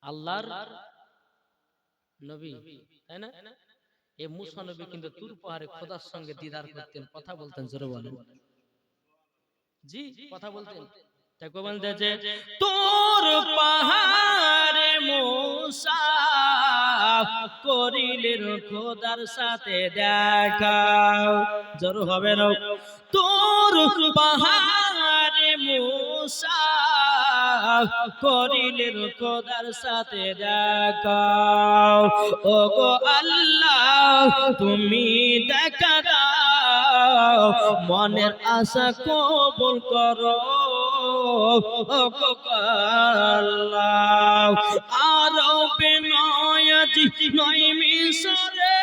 আল্লাহর নবী, তাই না? এই মুসা নবী কিন্তু তুর পাহাড়ে খোদার সঙ্গে দিদার করতেন, কথা বলতেন, জোরে বলেন। জি, কথা বলতেন। তাই কো বলতেছে তুর পাহাড়ে মুসা করিলেন খোদার সাথে দেখা, জোর হবে না। তুর পাহাড়ে মুসা করিলেন খোদার সাথে দেখা, ও গো আল্লাহ তুমি দেখা দাও, মনের আশা কবুল করো, ও গো আল্লাহ। আরবে নয় আজি নয় মিশরে,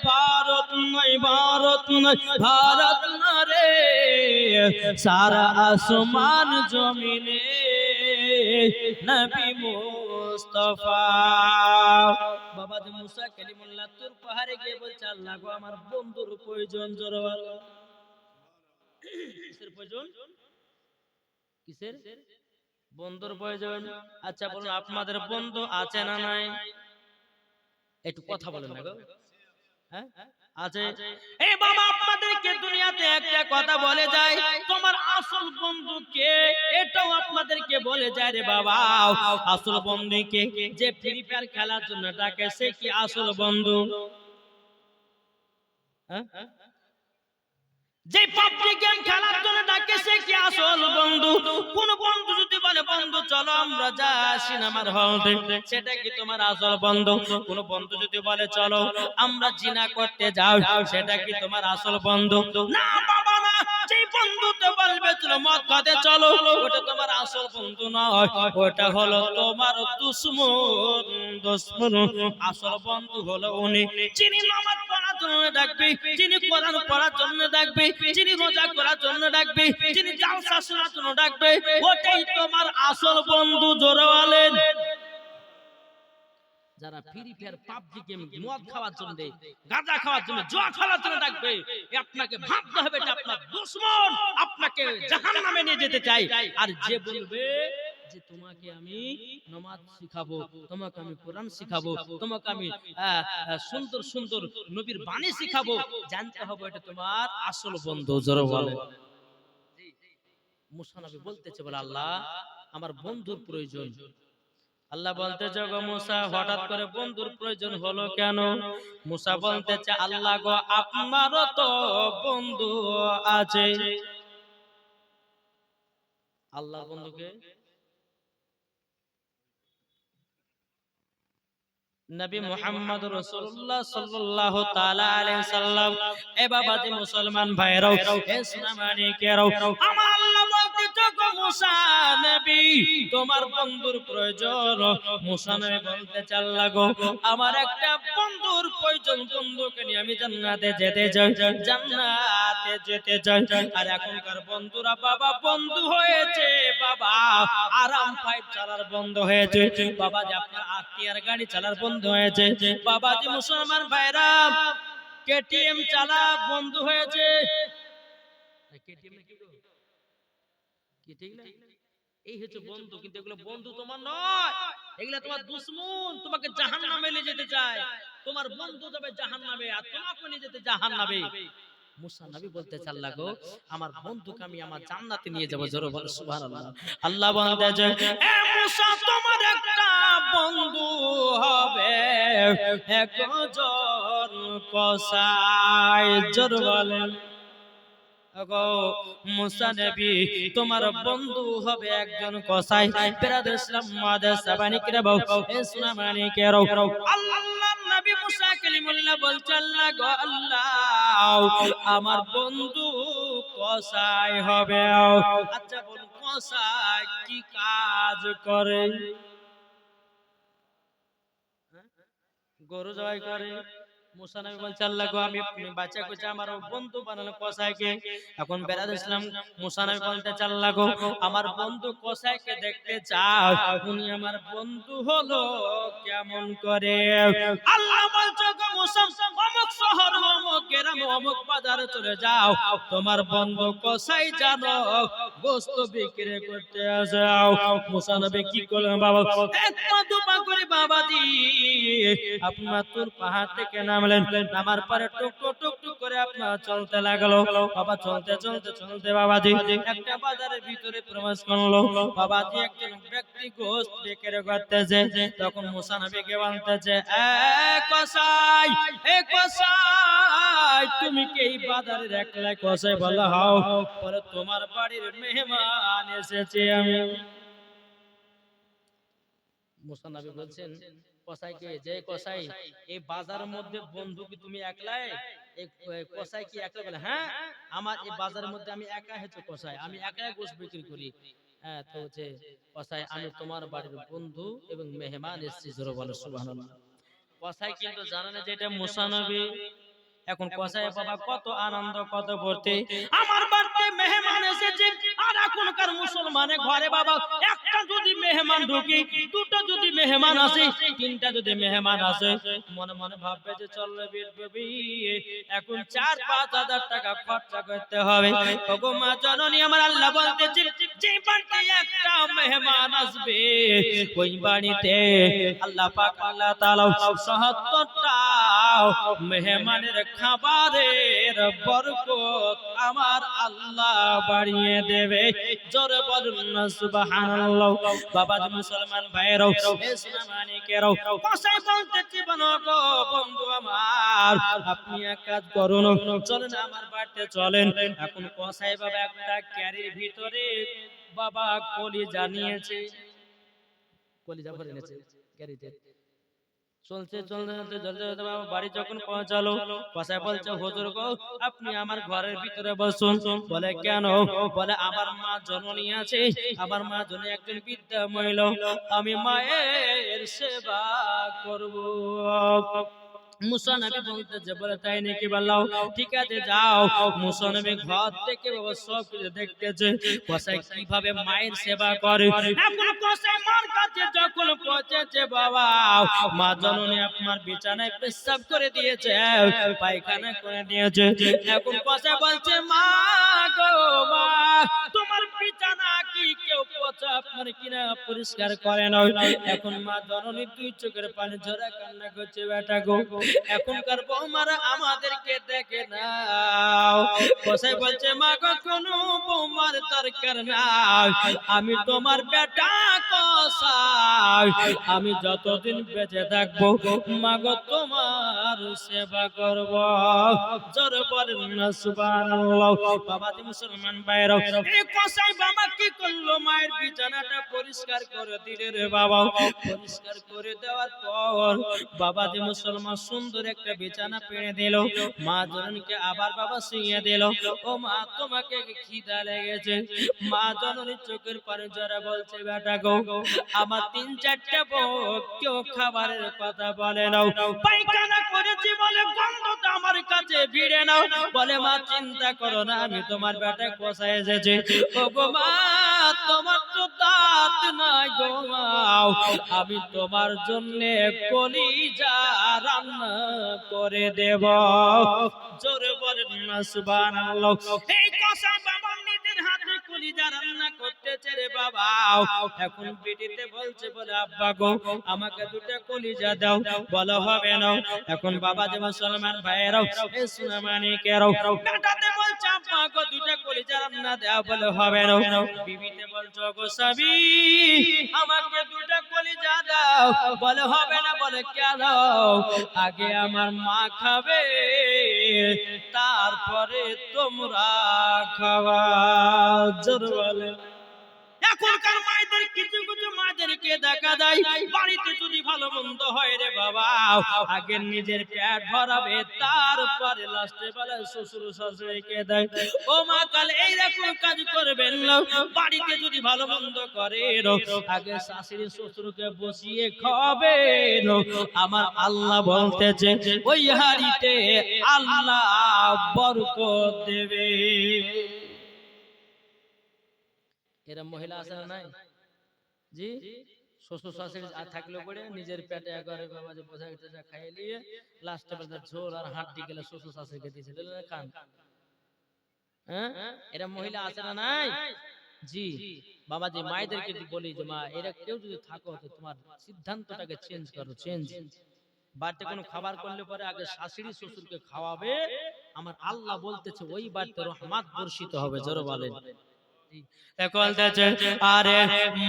ভারত নয় ভারত নয় ভারত না রে, সারা আসমান জমিনে নবী মুস্তাফা। বাবা যে মুসা কালিমুল্লাহ তুর পাহাড়ে গিয়ে বলছে আল্লাহ গো আমার বন্ধুর প্রয়োজন, জোরে বলো। কিসের প্রয়োজন? কিসের বন্ধুর প্রয়োজন? আচ্ছা বলুন আপনাদের বন্ধু আছে না নাই? একটু কথা বলেন না গো। হ্যাঁ আছে। এই বাবা আপনাদেরকে দুনিয়াতে একটা কথা বলে যায়, তোমার আসল বন্ধু কে এটাও আপনাদেরকে বলে যায় রে বাবা। আসল বন্ধু কে? যে ফ্রি ফায়ার খেলার জন্য ডাকে সে কি আসল বন্ধু? হ্যাঁ, যে পাবজি গেম খেলার জন্য ডাকে সে কি আসল বন্ধু? কোন বন্ধু যদি বলে বন্ধু চলো আমরা যাই সিনেমার হলে, সেটা কি তোমার আসল বন্ধু? কোন বন্ধু যদি বলে চলো আমরা জিনা করতে যাও, সেটা কি তোমার আসল বন্ধু? না বাবা না। যে বন্ধু তো বলবে চলো মদ খাতে চলো, ওটা তোমার আসল বন্ধু নয়, ওটা হলো তোমার দুশমন। দুশমন। আসল বন্ধু হলো উনি যিনি নামাজ পড়ার জন্য ডাকবে, যিনি কোরআন পড়ার জন্য ডাকবে, যিনি রোজা করার জন্য ডাকবে, যিনি জালসা শোনার জন্য ডাকবে, ওটাই তোমার আসল বন্ধু, জোরে বলেন। যারা ফ্রি ফায়ার পাবজি গেম মদ খাওয়ার জন্য, গাঁজা খাওয়ার জন্য, জুয়া খেলার জন্য ডাকবে, আপনাকে ভাবতে হবে এটা আপনার দুশমন, আপনাকে জাহান্নামে নিয়ে যেতে চাই। আর যে বলবে যে তোমাকে আমি নামাজ শিখাবো, তোমাকে আমি কোরআন শিখাবো, তোমাকে আমি সুন্দর সুন্দর নবীর বাণী শিখাবো, জানতে হবে এটা তোমার আসল বন্ধু, জোরে বলেন। মুসা নবী বলতেছে বলে আল্লাহ আমার বন্ধুর প্রয়োজন। আল্লাহ বলতেছে গো মুসা হঠাৎ করে বন্ধুর প্রয়োজন হলো কেন? মুসা বলতেছে আল্লাহ গো আপনারও তো বন্ধু আছে। আল্লাহর বন্ধুকে নবী মুহাম্মদ রাসূলুল্লাহ সাল্লাল্লাহু তাআলা আলাইহি সাল্লাম। এ বাবাজি মুসলমান ভাইরাও, এ সোনামানিকেরাও, আমার আল্লাহ বলতেছে গো মুসা নবী তোমার বন্ধুর প্রয়োজন। মুসা নবী বলতেছে আল্লাহ গো আমার একটা বন্ধুর প্রয়োজন, বন্ধুকে নিয়ে আমি জান্নাতে যেতে চাই, জান্নাতে যেতে চাই। আর এখনকার বন্ধুরা বাবা বন্ধু হয়েছে বাবা আরাম 5 চালার বন্ধ হয়েছে, বাবা যে আপনার আত্মীয়ার গাড়ি চালার বন্ধ হয়েছে, বাবাজি মুসলমান ভাইরা কেটিএম চালা বন্ধ হয়েছে। কেটিএম কি গো? কি ঠিক না? এই হচ্ছে বন্ধু, কিন্তু এগুলো বন্ধু তোমার নয়, এগুলো তোমার দুশমন, তোমাকে জাহান্নামে নিয়ে যেতে চায়। তোমার বন্ধু যাবে জাহান্নামে আর তোমাকে নিয়ে যেতে জাহান্নামে। মুসা নবী বলতেছে আল্লাহ গো আমার বন্ধুকে আমি আমার জান্নাতে নিয়ে যাব, জোরে বলো সুবহানাল্লাহ। আল্লাহ বলতেছে এ মুসা তোমার একটা বন্ধু হবে একজন কসাই, জোরে বলেন। ওগো মুসা নবী তোমার বন্ধু হবে একজন কসাই। বিরাদর ইসলাম মাদ্রাসা বানিকরা বউ এ সোনামানিকেরাও, আল্লাহ নবী মুসা কালিমুল্লাহ বলছে আল্লাহ গো আল্লাহ আমার বন্ধু কসাই হবে। আচ্ছা বলুন কসাই কি কাজ করে? গরু জবাই করে, মুসা নবী বলছে আল্লাহ গো আমি বাচ্চা কুচা আমার বন্ধু বানানো কসাইকে। এখন বেরাদ ইসলাম মুসা নবী বলতে আল্লাহ গো আমার বন্ধু কসাইকে দেখতে চাও, উনি আমার বন্ধু হলো কেমন করে? আল্লাহ বলছে গো মুসা অমুক শহর অমুক গ্রাম অমুক বাজারে চলে যাও, তোমার বন্ধু কসাই জানো গোশত বিক্রি করতে যাও। মুসা নবী কি করলেন বাবা, এক পা দুপা করে বাবাজি আপনার তুর পাহাড় থেকে নামলেন, নামার পরে টুক টুক টুক টুক করে আপনার চলতে লাগলো। বাবা চলতে চলতে চলতে বাবাজি একটা বাজারের ভিতরে প্রবেশ করলো। বাবাজি একজন ব্যক্তি গোশত বিক্রি করতেছে। তখন মুসা নবীকে বলতেছে এ কসাই, এ কসাই তুমি কি এই বাজারের একলা কসাই? বলা হও। পরে তোমার বাড়ির মেহমান এসেছে আমি। মুসা নবী বলছেন কসাইকে, যে কসাই এই বাজারের মধ্যে বন্ধু কি তুমি একলাই? এই কসাই কি একলা? বলে হ্যাঁ আমার এই বাজারের মধ্যে আমি একা হেঁচে কসাই, আমি একাই গোশত বিক্রি করি। হ্যাঁ তো যে কসাই আমি তোমার বাড়ির বন্ধু এবং মেহমান এসেছি। জোরে বলো সুবহানাল্লাহ। কসাই কিন্তু জানে না যে এটা মুসা নবী। এখন কসাই বাবা কত আনন্দ কত ভর্তি, আমার বাড়িতে মেহমান এসেছে। আর এখনকার মুসলমানের ঘরে বাবা একটা যদি মেহমান ঢুকি, দুটো যদি মেহমান আসে, তিনটা যদি মেহমান আসে, মনে মনে ভাববে যে চলবে বেবি এখন 4-5 হাজার টাকা খরচা করতে হবে। ওগো মা জননী আমার আল্লাহ বলতেছে যে বাড়িতে একটা মেহমান আসবে ওই বাড়িতে আল্লাহ পাক আল্লাহ তাআলা ৭০টা মেহমানের খাবারের বরকত আমার আল্লাহ বাড়িয়ে দেবে। জোরে বলুন না সুবহানাল্লাহ। বাবা মুসলমান ভাইরাও ইসলামানিকেরাও কসাই বলতেছি গো বন্ধু আমার আপনি এক কাজ করুন, চলেন আমার বাড়িতে চলেন। এখন কসাই বাবা একটা ক্যারির ভিতরে বাবা কলিজা নিয়েছে, কলিজা ভরে এনেছে ক্যারিতে। চলতে চলতে চলতে চলতে বাড়ি যখন পৌঁছালো, কসাই বলছে হুজুর গো আপনি আমার ঘরের ভিতরে বসুন। বলে কেন? বলে আমার মা জননী আছে, আমার মা জননী একজন বৃদ্ধা মহিলা, আমি মায়ের সেবা করব। মুসা নবী বলতেছে বলে তাই নাকি? বললাম ঠিক আছে যাও। মুসা নবী ঘর থেকে বাবা সব কিছু দেখতেছে কসাই কিভাবে মায়ের সেবা করে। এখন কসাই মার কাছে যখন পৌঁছেছে বাবা মা জননী আপনার বিছানায় পেশাব করে দিয়েছে, পায়খানা করে দিয়েছে। এখন কসাই বলছে মা গো মা তোমার বিছানা কি কেউ পোছা আপনার কিনা পরিষ্কার করে না? এখন মা জননী দুই চোখের পানি ঝরা কান্না করছে বেটা গো এখনকার বৌমারা আমাদেরকে দেখে না। কসাই বলছে মা গো কোনো বৌমার দরকার নাই, আমি তোমার বেটা কসাই, আমি যতদিন বেঁচে থাকবো মা গো তোমার সেবা করব। জোরে বলেন না সুবহানাল্লাহ। বাবা মুসলমান ভাইরা এই কসাই বাবা কি করলো? মায়ের বিছানাটা পরিষ্কার করে দিলে রে বাবা। পরিষ্কার করে দেওয়ার পর বাবা মুসলমান সুন্দর একটা বিছানা পেড়ে দিল, মা জননীকে আবার বাবা শুইয়ে দিল। ও মা তোমাকে খিদা লেগেছে? মা জননী চোখের পানি ঝরা বলছে বেটা গো আমার ৩-৪টা বউ কেউ খাবারের কথা বলে নাও, পায়খানা করেছি বলে গন্ধটা আমার কাছে ভিড়ে নাও। বলে মা চিন্তা করো না আমি তোমার বেটা কসাই এসেছে। ও গো মা তোমার তো দাঁত নাই গো মা, আমি তোমার জন্য কলিজা রান্না করে দেব। জোরে বলেন না সুবহানাল্লাহ। এই কসাই বাবা নিজের হাতে কলিজা রান্না করতেছে রে বাবা। এখন বিটিতে বলছে বলে আব্বা গো আমাকে দুটো কলিজা দাও। বলা হবে না। এখন বাবা যে মুসলমান ভাইরাও এই সুনামানিকেরাও বেটাতে বলছে আব্বা গো দুটো কলিজা রান্না দাও। বলে হবে না। বিবিতে বলছো গো স্বামী আমাকে দুটো কলিজা দাও। বলে হবে না। বলে কেন? আগে আমার মা খাবে তারপরে তোমরা খাওয়া। জোর বলে এখনকার মায়েদের কিছু কিছু মাদেরকে দেখা যায় বাড়িতে যদি ভালো মন্দ হয় রে বাবা, আগে নিজের পেট ভরাবে, তারপরে লাস্টে বেলায় শ্বশুর শাশুড়িকে দেয়। ও মা কাল এইরকম কাজ করবেন না। বাড়িতে যদি ভালো মন্দ করে আগে শাশুড়ি শ্বশুরকে বসিয়ে খাবে। আমার আল্লাহ বলতেছে ওই হাড়িতে আল্লাহ বরকত দেবে। এরা মহিলা আছে না নাই? জি, শ্বশুর শাশুড়ি থাকলে পরে নিজের পেটে একবারে বাবা যে বোঝা টোঝা খাইয়ে নিয়ে লাস্টে বেলা ঝোল আর হাড্ডি গেলে শ্বশুর শাশুড়িকে দিয়েছে, খান। হ্যাঁ, এরা মহিলা আছে না নাই? জি বাবা, যে মায়েদেরকে বলি যে মা, এরা কেউ যদি থাকো তো তোমার সিদ্ধান্তটাকে চেঞ্জ করো, চেঞ্জ। বাড়িতে কোনো খাবার করলে পরে আগে শাশুড়ি শ্বশুরকে খাওয়াবে। আমার আল্লাহ বলতেছে ওই বাড়িতে রহমত বর্ষিত হবে। জোরে বলেন। আরে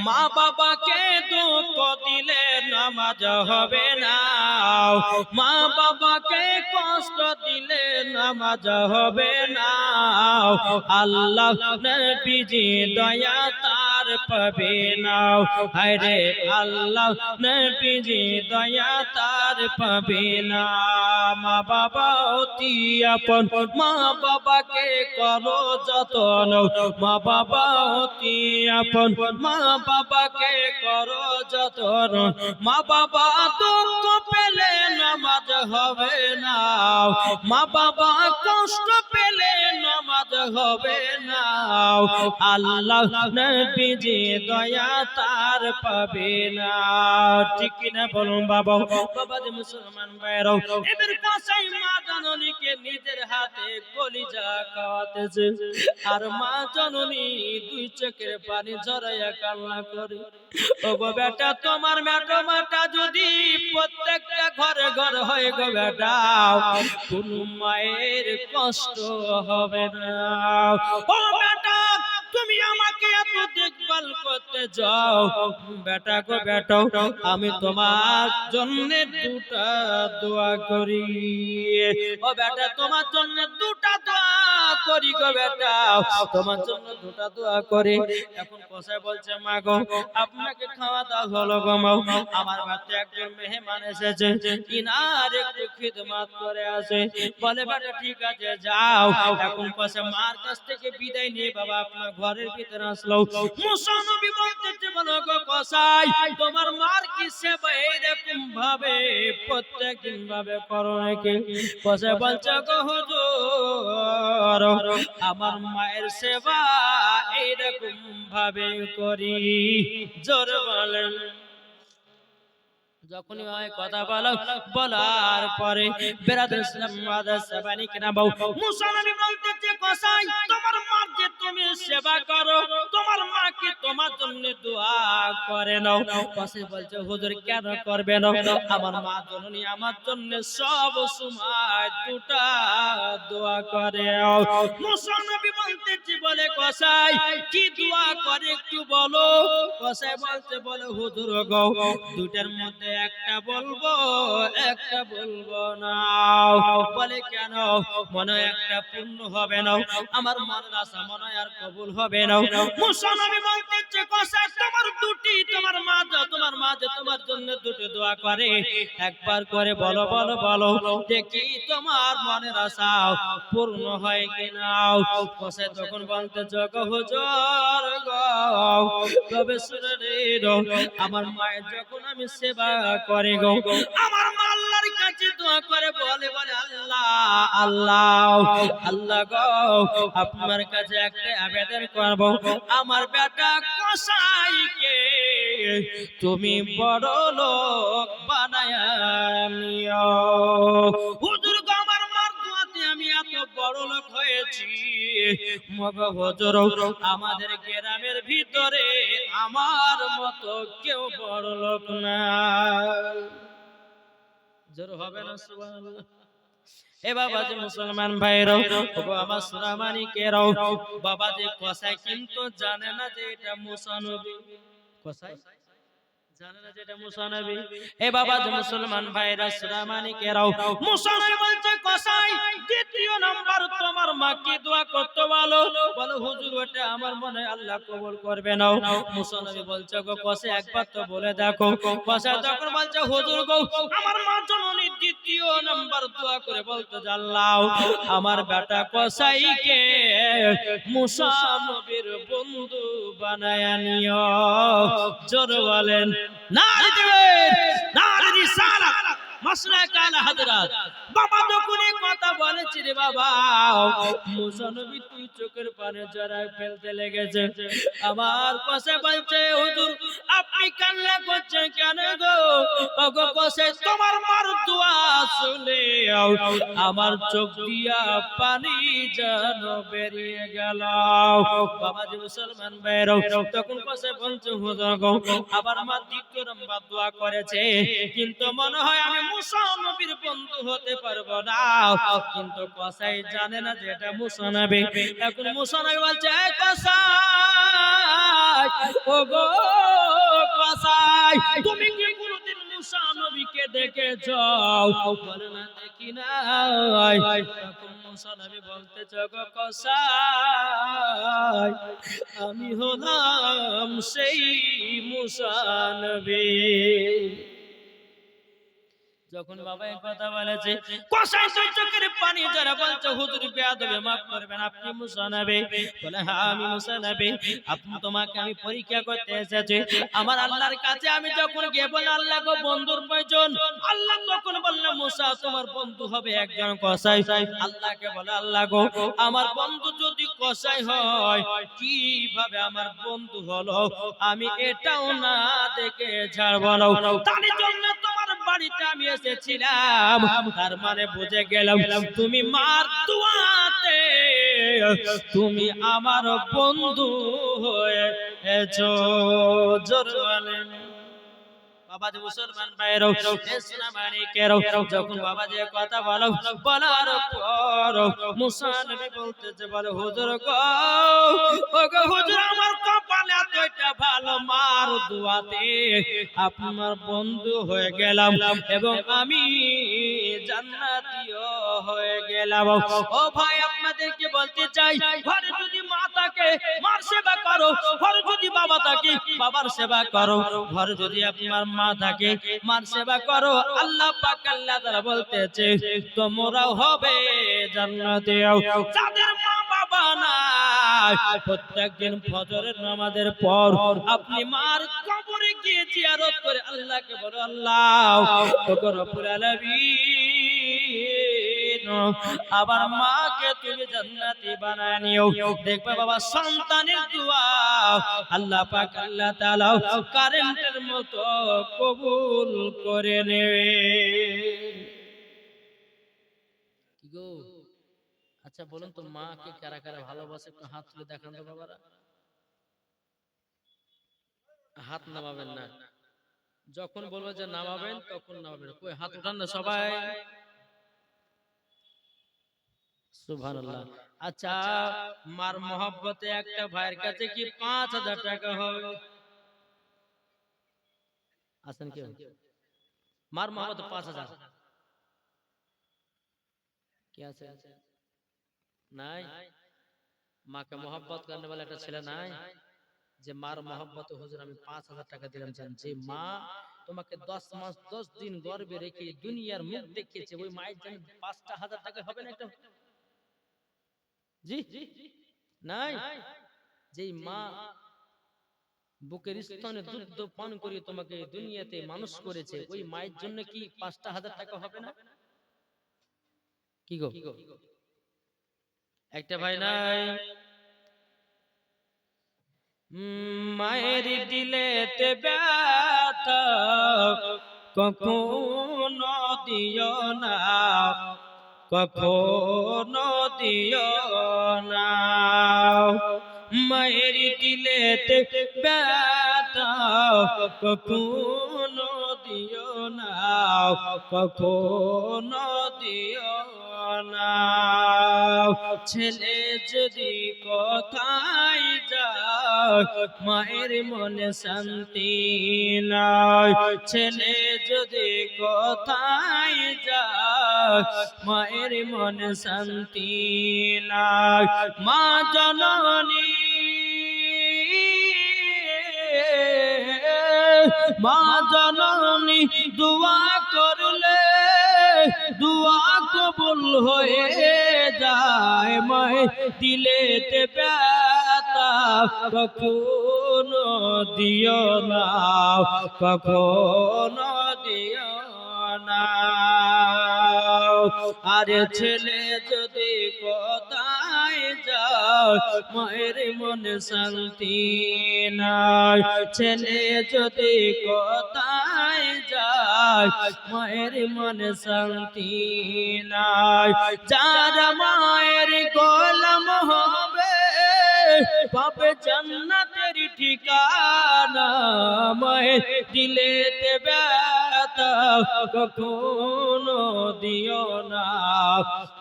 মা বাবাকে দুঃখ দিলে নামাজ হবে না, মা বাবাকে কষ্ট দিলে নামাজ হবে না। আল্লাহ নবীজি দয়া তার পাবে না। আরে আল্লাহ নবীজি দয়া তার পাবে না। মা বাবা অতি আপন, মা বাবাকে করো যতন, মা বাবা অতি আপন, মা বাবাকে করো যতন। মা বাবা দুঃখ পেলে নামাজ হবে না, মা বাবা কষ্ট পেলে নামাজ হবে না। আল্লাহ নবীজি দয়া তার পাবে না। ঠিক কিনা বলুন বাবা? বাবা যে মুসলমান ভাইরাও, এদের কাছেই মা জননীকে নিজের হাতে কলিজা খাওয়াতেছে, আর মা জননী দুই চোখের পানি ঝরাইয়া কান্না করে। ওগো বেটা, তোমার মেটো মাটা যদি প্রত্যেকটা ঘরে ঘর হয়ে গো বেটা, কোন মায়ের কষ্ট হবে না। ও বেটা, তুমি আমাকে এত দেখভাল করতে যাও, বেটা গো বেটা, আমি তোমার জন্য দুটা দোয়া করি। ও বেটা, তোমার জন্য দুটা দোয়া করি গো বেটা, তোমার জন্য দুটা দোয়া করি। এখন কসাই বলছে মা গো, আপনাকে খাওয়া দাওয়া হলো গো মা, আমার বাড়িতে একজন মেহমান এসেছে, ইনার একটু খিদমত করে আসে। বলে বেটা ঠিক আছে যাও। এখন কসাই মার কাছ থেকে বিদায় নিয়ে বাবা আপনার ঘরের ভিতরে আসলো। মুসা নবী বলতেছে বলো গো কসাই, তোমার মার কি সেবা এইরকম ভাবে প্রত্যেকদিন ভাবে করো নাকি? কসাই বলছে গো হুজুর, আমার মায়ের সেবা এইরকম ভাবে করি। জোরে বলেন। যখনই হয় কথা বলো, বলার পরে বেরাদুল ইসলাম মাদার সাবানি কেনা বউ মুসা নবী বলতেছে কসাই, তোমার মার যে তুমি সেবা করো, তোমার মা কি তোমার জন্য দোয়া করে নাও? কসাই বলছে হুজুর কেন করবে না? আমার মা জননী আমার জন্য সব সময় দুটা দোয়া করে। মুসা নবী বলতেছে বলে কসাই কি দোয়া করে একটু বলো। কসাই বলছে বলে হুজুর গো, দুটার মধ্যে একটা বলবো একটা বলবো না। বলে কেন? মনে একটা পূর্ণ হবে না, আমার মনের আশা মনে আর কবুল হবে না। মুসা নবী বলতেছে কসাই তোমার দুটি, তোমার মা যে তোমার জন্য দুটো দোয়া করে, একবার করে বলো বলো বলো দেখি তোমার মনের আশা পূর্ণ হয় কিনা। কসাই তখন বলতেছে গো হুজুর গো, তবে শুনে রে, আমার মায়ের যখন আমি সেবা করে গো, আমার মা আল্লাহর কাছে দোয়া করে বলে বলে আল্লাহ আল্লাহ আল্লাহ গো, আপনার কাছে একটা আবেদন করব, আমার বেটা কসাইকে তুমি বড় লোক বানায়া নিও। হুজুর গো, আমার মার দোয়াতে আমি এত বড় লোক হয়েছি। মগো হুজুর, আমাদের গ্রামের ভিতরে আমার মতো কেউ বড় লোক না। জোর হবে না সুবহানাল্লাহ। এ বাবা যে মুসলমান ভাইরাও, ওগো আমার সুরামানিকেরাও, বাবা যে কসাই কিন্তু জানে না যে এটা মুসা নবী। কসাই জানে না যেটা মুসা নবী। এ বাবা যে মুসলমান ভাইরা সুরামানিকেরাও, মুসা নবী বলছে কসাই দ্বিতীয় নাম্বার তোমার মা কি দোয়া করতে বলো। বলো হুজুর ওটা আমার মনে আল্লাহ কবুল করবে না। মুসা নবী বলছে গো কসাই একবার তো বলে দেখো। কসাই তখন বলছে হুজুর গো আমার মা জননী দ্বিতীয় নাম্বার দোয়া করে বলতে আল্লাহ আমার বেটা কসাইকে মুসা নবীর বন্ধু বানায় নিও। জোর বলেন নারে দিবেন নারে রিসালাত মাসলা কালা হযরত। বাবা যখন এই কথা বলেছে রে বাবা, মুসা নবী তুই চোখের পানি জড়ায় ফেলতে লেগেছে। আমার কসাই বলছে হুজুর আপনি কান্না করছেন কেন গো? ওগো কসাই তোমার মার দোয়া শুনে আমার চোখ দিয়া পানি যেন বেরিয়ে গেল। বাবা যে মুসলমান ভাইরা তখন কসাই বলছে হুজুর গো আবার মা দ্বিতীয় নাম্বার দোয়া করেছে, কিন্তু মনে হয় আমি মুসা নবীর বন্ধু হতে পারবো না। কিন্তু কসাই জানে না যে এটা মুসা নবী। এখন মুসা নবী বলছে এই কসাই, ওগো কসাই তুমি কি কোনদিন মুসা নবীকে দেখেছো? বলে না দেখি নাই। তখন মুসা নবী বলতেছে গো কসাই আমি হলাম সেই মুসা নবী। যখন বাবা এই কথা বলেছে কসাই দুই চোখের পানি যারা বলছে হুজুর বেয়াদবি মাফ করবেন আপনি মুসা নবী? বলে হ্যাঁ আমি মুসা নবী। আপনি তোমাকে আমি পরীক্ষা করতে এসেছি আমার আল্লাহর কাছে। আমি যখন গিয়ে বলে আল্লাহ গো বন্ধুর প্রয়োজন, আল্লাহ তখন বললেন মুসা তোমার বন্ধু হবে একজন কসাই। আল্লাহকে বলে আল্লাহ গো আমার বন্ধু যদি কসাই হয় কিভাবে আমার বন্ধু হলো আমি এটাও না দেখে ছাড়বো না। তার জন্য তোমার বাড়িতে আমি এসেছিলাম। তার মানে বুঝে গেলাম তুমি মার দোয়াতে তুমি আমার বন্ধু হয়েছো। জোর বলেন বাবা যে মুসলমান ভাইরাও ইসলামানিকেরাও যখন বাবা যে কথা বলো বলার পর মুসা নবী বলতেছে বলে হুজুর গো ওগো হুজুর আমার কপালে এতটা ভালো মার দোয়াতে আপনার বন্ধু হয়ে গেলাম এবং আমি জান্নাতীও হয়ে গেলাম। ও ভাই আপনাদেরকে বলতে চাই ঘরে যদি মা থাকে মার সেবা করো, ঘরে যদি বাবা থাকে বাবার সেবা করো, ঘরে যদি আপনার মা থাকে মার সেবা করো। আল্লাহ পাক আল্লাহ তাআলা বলতেছে তোমরাও হবে জান্নাতে। যাদের মা বাবা নাই প্রত্যেকদিন ফজরের নামাজের পর আপনি মার কবরে গিয়ে জিয়ারত করে আল্লাহকে বলো আল্লাহ ওগো রব্বুল আলামিন আবার মাকে তুমি জান্নাতি বানায় নিও। দেখবে বাবা সন্তানের দোয়া আল্লাহ পাক আল্লাহ তাআলা কারেন্টের মতো কবুল করে নেবে। কি গো আচ্ছা বলুন তো মাকে কারা কারা ভালোবাসে একটু হাত তুলে দেখান তো বাবারা। হাত নামাবেন না, যখন বলবো যে নামাবেন তখন নামাবেন। কই হাত উঠান না সবাই। সুবহানাল্লাহ। আচ্ছা মার মহব্বতে একটা ভাইয়ের কাছে কি 5000 টাকা হবে? আছেন কেউ? মার মহব্বতে 5000 কি আছে? নাই? মাকে মহব্বত করনে वाला একটা ছেলে নাই যে মার মহব্বতে হুজুর আমি 5000 টাকা দিলাম। জান যে মা তোমাকে 10 মাস 10 দিন গর্ভে রেখে দুনিয়ার মুখ দেখিয়েছে ওই মায়ের জন্য 5000 টাকা হবে না একটা? জি নাই? যেই মা বুকের স্তনে দুধ পান করিয়ে তোমাকে দুনিয়াতে মানুষ করেছে ওই মায়ের জন্য কি 5000 টাকা হবে না? কি গো একটা ভাই নাই? মায়ের দিলেতে ব্যথা কখনো দিও না, কখনো দিও না। মায়ের দিলেতে ব্যথা কখনো দিও না, কখনো দিও না। ছেলে যদি কোথায় যায় মায়ের মনে শান্তি নাই। ছেলে যদি কোথায় যায় মায়ের মনে শান্তি নাই। মা জননী মা জননী দোয়া করলে দোয়া কবুল হয়ে যায়। মায়ের দিলেতে ব্যথা কখনো দিও না, কখনো দিও না। আরে ছেলে যদি কোথায় যায় মায়ের মনে শান্তি নাই। ছেলে যদি কোথায় যায় মায়ের মনে শান্তি নাই। যারা মায়ের গোলাম হবে পাবে জান্নাতের ঠিকানা। মায়ের দিলেতে ব্যথা কখনো দিও না,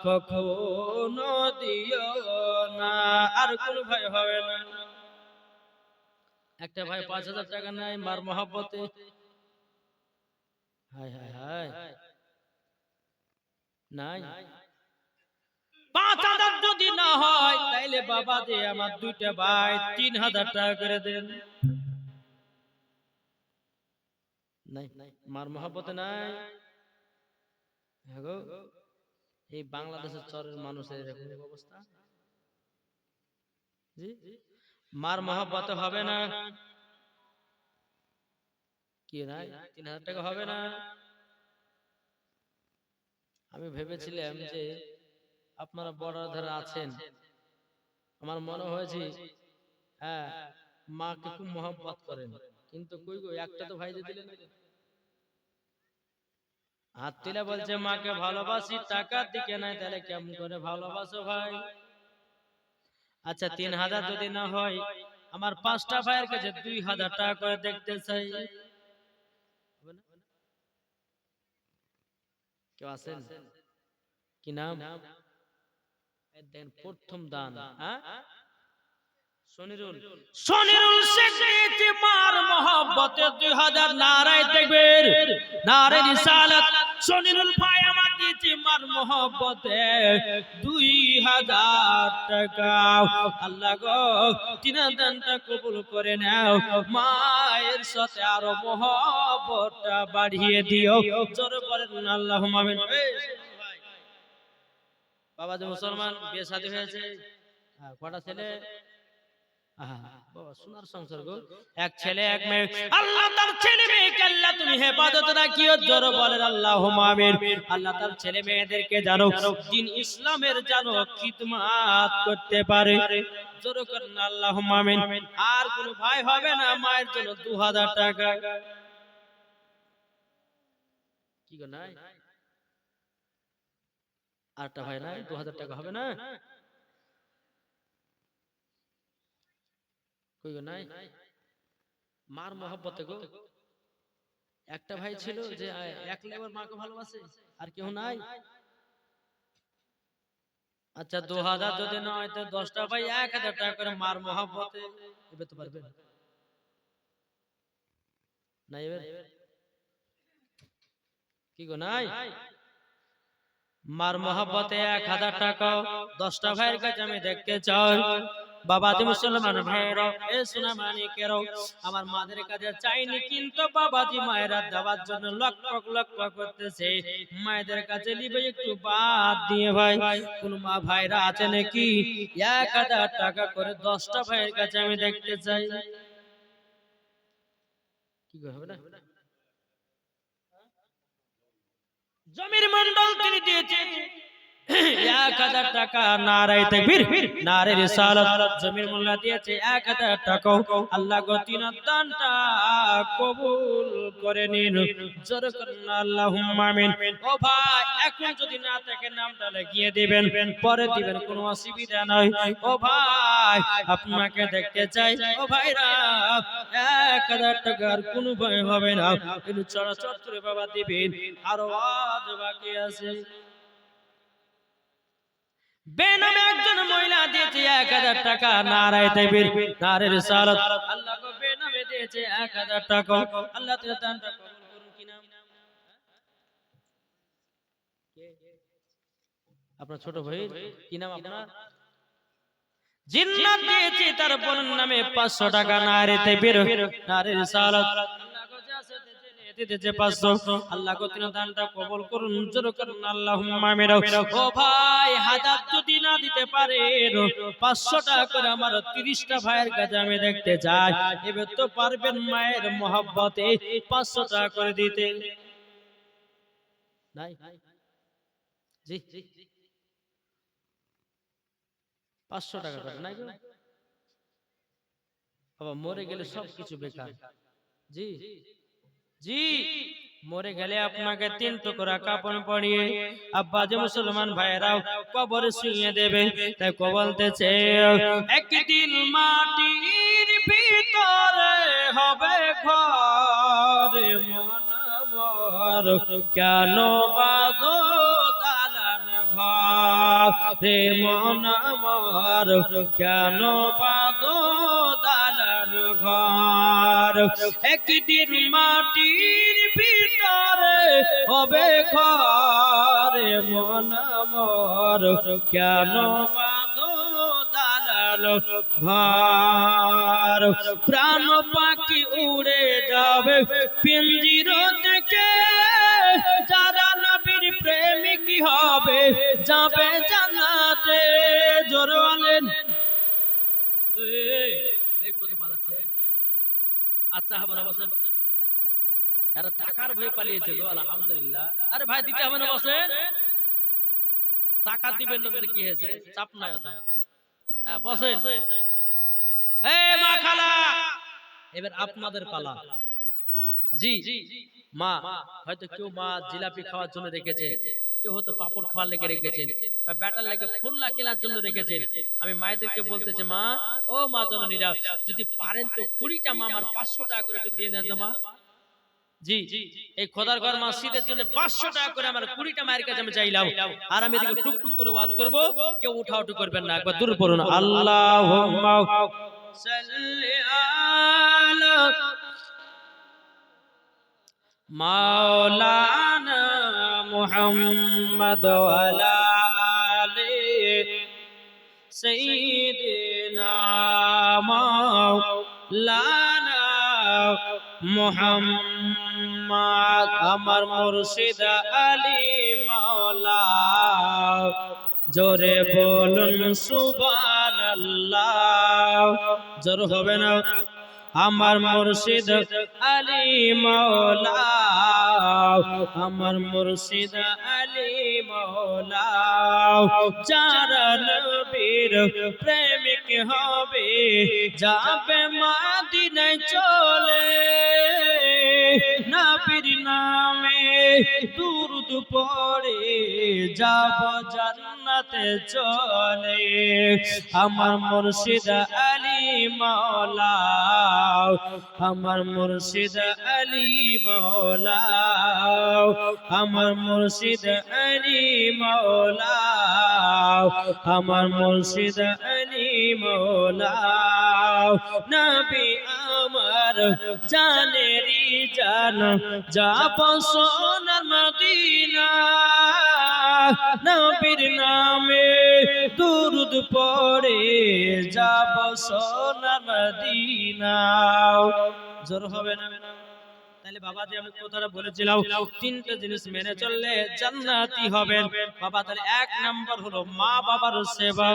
কখনো দিও না। আর কোন ভাই হবে না। একটা ভাই ৫,০০০ টাকা নেয় মার মহব্বতে, হায় হায় হায়, নাই ৫,০০০ যদি না হয় তাইলে বাবা দে আমার দুইটা ভাই ৩,০০০ টাকা করে দেন। নাই মার মহব্বতে নাই। এই বাংলাদেশের চরের মানুষের এরকম অবস্থা। জি মার মহব্বতে হবে না কি নাই ৩,০০০ টাকা হবে না। আমি ভেবেছিলাম যে আপনারা বর্ডার ধারে আছেন, আমার মনে হয়েছে হ্যাঁ মাকে খুব মহব্বত করেন, কিন্তু কই গো একটা তো ভাই দিলেন না। হাত তুলে বলছে মাকে ভালোবাসি, টাকার দিকে নাই, তাহলে কেমন করে ভালোবাসো ভাই? আচ্ছা ৩,০০০ যদি না হয় আমার ৫টা ভাইয়ের কাছে ২,০০০ টাকা করে দেখতে চাই। কেউ আছেন? কি নাম? দেন প্রথম দান। হ্যাঁ সনিরুল, সনিরুল শেখ দিয়েছে মার মহব্বতে ২,০০০। নারায়ে তাকবীর, নারায়ে রিসালাত। সনিরুল ভাই আমার দিয়েছে মার মহব্বতে ২,০০০ টাকা। আল্লাহ গো তিনার দানটা কবুল করে নাও, মায়ের সাথে আরো মহব্বতটা বাড়িয়ে দিও। জোরে বলেন আল্লাহুম্মা আমিন। বাবা যে মুসলমান, বিয়ে শাদী হয়েছে, কটা ছেলে? বাবা সোনার সংসার গো, এক ছেলে এক মেয়ে। আল্লাহ তার ছেলে মেয়েকে আল্লাহ তুমি হেফাজত রাখিও। জোরে বলেন আল্লাহুম্মা আমিন। আল্লাহ তার ছেলে মেয়েদেরকে জানো দ্বীন ইসলামের জানো খিদমত করতে পারে। জোরে করেন আল্লাহুম্মা আমিন। আর কোন ভাই হবে না মায়ের জন্য ২,০০০ টাকা? কি গো নাই? আরেকটা ভাই নাই ২,০০০ টাকা হবে না? কই গো নাই? মার মহব্বতে গো একটা ভাই ছিল যে এক লেবার মাকে ভালোবাসে, আর কেউ নাই। আচ্ছা ২,০০০ যদি না হয় তো ১০টা ভাই ১,০০০ টাকা করে মার মহব্বতে দিতে তো পারবেন না? এবার কি গো নাই? মার মহব্বতে ১,০০০ টাকা ১০টা ভাইয়ের কাছে আমি দেখতে চাই। বাবাজি মুসলমান ভাইরা, এ সোনা মানিকেরও আমার মাদের কাছে চাইনি, কিন্তু বাবাজি মায়েরা দেওয়ার জন্য লক্ষ লক্ষ করতেছে। মায়েদের কাছে নিবে একটু বাদ দিয়ে ভাই। কোন মা ভাইরা আছে নাকি ১,০০০ টাকা করে ১০টা ভাইয়ের কাছে আমি দেখতে চাই? কি হবে না? জমির মন্ডল তিনি দিয়েছেন ১,০০০ টাকা। নারায়ে তাকবীর, নারায়ে রিসালাত। জমির মোল্লা দিয়েছে ১,০০০ টাকা। আল্লাহ গো তিনার দানটা কবুল করে নিন। জোরে করেন আল্লাহুম্মা আমিন। ও ভাই এখন যদি না থাকে নামটা লিখিয়ে দিবেন, পরে দিবেন, কোনো অসুবিধা নাই। ও ভাই আপনাকে দেখতে চাই। ও ভাইরা ১,০০০ টাকার কোনো ভয় হবে না, কিন্তু চড়াচড় করে বাবা দিবেন। আরো আজ বাকি আছে। বেনামে একজন মহিলা দিয়েছে 1000 টাকা, নারায়ে তাকবীর, নারে রিসালাত। আল্লাহ গো বেনামে দিয়েছে 1000 টাকা। আল্লাহ তাআলা দানটা কবুল করুন। কি নাম আপনার ছোট ভাই? কি নাম আপনার? জিন্নাত দিয়েছে তার বোনের নামে 500 টাকা, নারে তাকবীর, নারে রিসালাত। আল্লাহ গো যা আছে দিতেছে 500। আল্লাহ গো তিনি দানটা কবুল করুন, জোরে করুন আল্লাহুম্মা আমিন। ও ভাই, হাজার যদি না দিতে পারেন 500 টাকা করে আমার 30টা ভাইয়ের কাছে আমি দেখতে চাই। এবার তো পারবেন মায়ের মহব্বতে 500 টাকা করে দিতে? নাই জি 500 টাকা করে নাই গো বাবা, মরে গেলে সবকিছু বেকার। জি জি, মরে গেলে আপনাকে 3 টুকরা কাপড় পরিয়ে আব্বা যে মুসলমান ভাইরাও কবরে শুইয়ে দেবে। তাই কো বলতেছে, একদিন মাটির ভিতরে হবে ঘর, মন আমার কেন বাঁধো দালান ঘর, রে মন আমার কেন বাঁধো দালান ঘর। একদিন মাটির ভিতরে হবে ঘর, মন আমার কেন বাঁধো দালান ঘর। প্রাণ পাখি উড়ে যাবে পিঞ্জির থেকে, যারা নবীর প্রেমিক হবে যাবে জান্নাতে। জোরে বলেন, এই কোথায় পালাচ্ছে? আচ্ছা হাবারা বসেন, এরা টাকার ভয়ে পালিয়েছে গো, আলহামদুলিল্লাহ। আরে ভাই দিতে হবে না, বসেন। টাকা দিবেন না কি হয়েছে, চাপ নাই ওটা। হ্যাঁ বসেন। এই মা খালা, এবার আপনাদের পালা। জি মা, হয়তো কেউ মা জিলাপি খাওয়ার জন্য রেখেছেন, কেউ হয়তো পাপড় খাওয়ার লেগে রেখেছেন, বা ব্যাটার লেগে ফুল্লা কেনার জন্য রেখেছেন। আমি মায়েদেরকে বলতেছে, মা ও মা জননীরা, যদি পারেন তো 20টা মা আমার 500 টাকা করে একটু দিয়ে নেন তো মা। জি, এই খোদার ঘর মসজিদের জন্য 500 টাকা করে আমার 20টা মায়ের কাছে আমি চাইলাম। আর আমি এদিকে টুকটুক করে ওয়াজ করব, কেউ উঠাউঠি করবেন না। একবার দূর পড়ুন, আল্লাহুম্মা সাল্লি আলা মাওলানা মুহাম্মদ ওয়া আলা আলি সাইয়্যিদিনা মাওলানা মুহাম্মদ। আমার মুর্শিদ আলী মাওলা, জোরে বলুন সুবহানাল্লাহ। জোর হবে না? আমার মুর্শিদ আলী মাওলা, আমার মুর্শিদ আলী মাওলা। যারা নবীর প্রেমিক হবে যাবে মদিনায় চলে, নবীর নামে দুরূদ পড়ে যাব জান্নাতে চলে। আমার মুর্শিদ আলী মাওলা, আমার মুর্শিদ আলী মাওলা, আমার মুর্শিদ আলী মাওলা, আমার মুর্শিদ আলী মাওলা। নবী আমার জানেরি জান, যাব সোনার মদিনা, নবীর নামে দুরূদ পড়ে যাব সোনার মদিনা। জোর হবে না? তাহলে বাবা যে আমি কথাটা বলেছিলাম, 3টে জিনিস মেনে চললে জান্নাতি হবেন বাবা। তাহলে 1 নাম্বার হলো মা বাবার সেবা।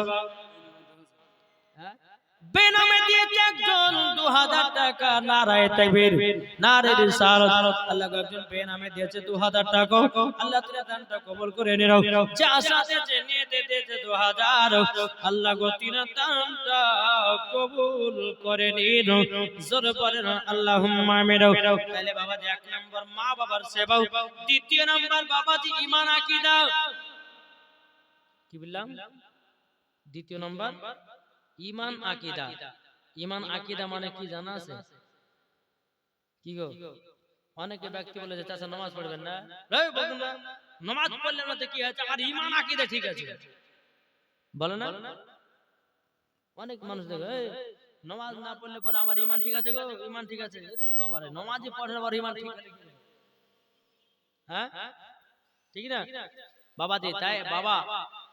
বেনামে দিয়েছে একজন 2000 টাকা, নারায়ে তাকবীর, নারে রিসালাত। আল্লাহ একজন বেনামে দিয়েছে 2000 টাকা। আল্লাহ তাআলা দানটা কবুল করে নিও। যা সাথে যে নিয়ে দিয়েছে 2000, আল্লাহ গো তিনা দানটা কবুল করে নিও। জোরে বলেন আল্লাহুম্মা আমিন। তাহলে বাবা যে 1 নাম্বার মা বাবার সেবা, 2য় নাম্বার বাবাজি ঈমান আকীদা। কি বললাম? 2য় নাম্বার ঈমান আকীদা। ঈমান আকীদা মানে কি জানা আছে? কি গো, অনেকে ব্যক্তি বলে যে চাচা নামাজ পড়বেন না, এই বলুন না নামাজ পড়লে না তো কি আছে, আর ঈমান আকীদা ঠিক আছে। বলে না? অনেক মানুষ দেখো নামাজ না পড়লে পরে আমার ইমান ঠিক আছে গো, ইমান ঠিক আছে। বাবা রে, নামাজই পড়ে পর ইমান ঠিক আছে, হ্যাঁ ঠিক না বাবা? দি তাই বাবা,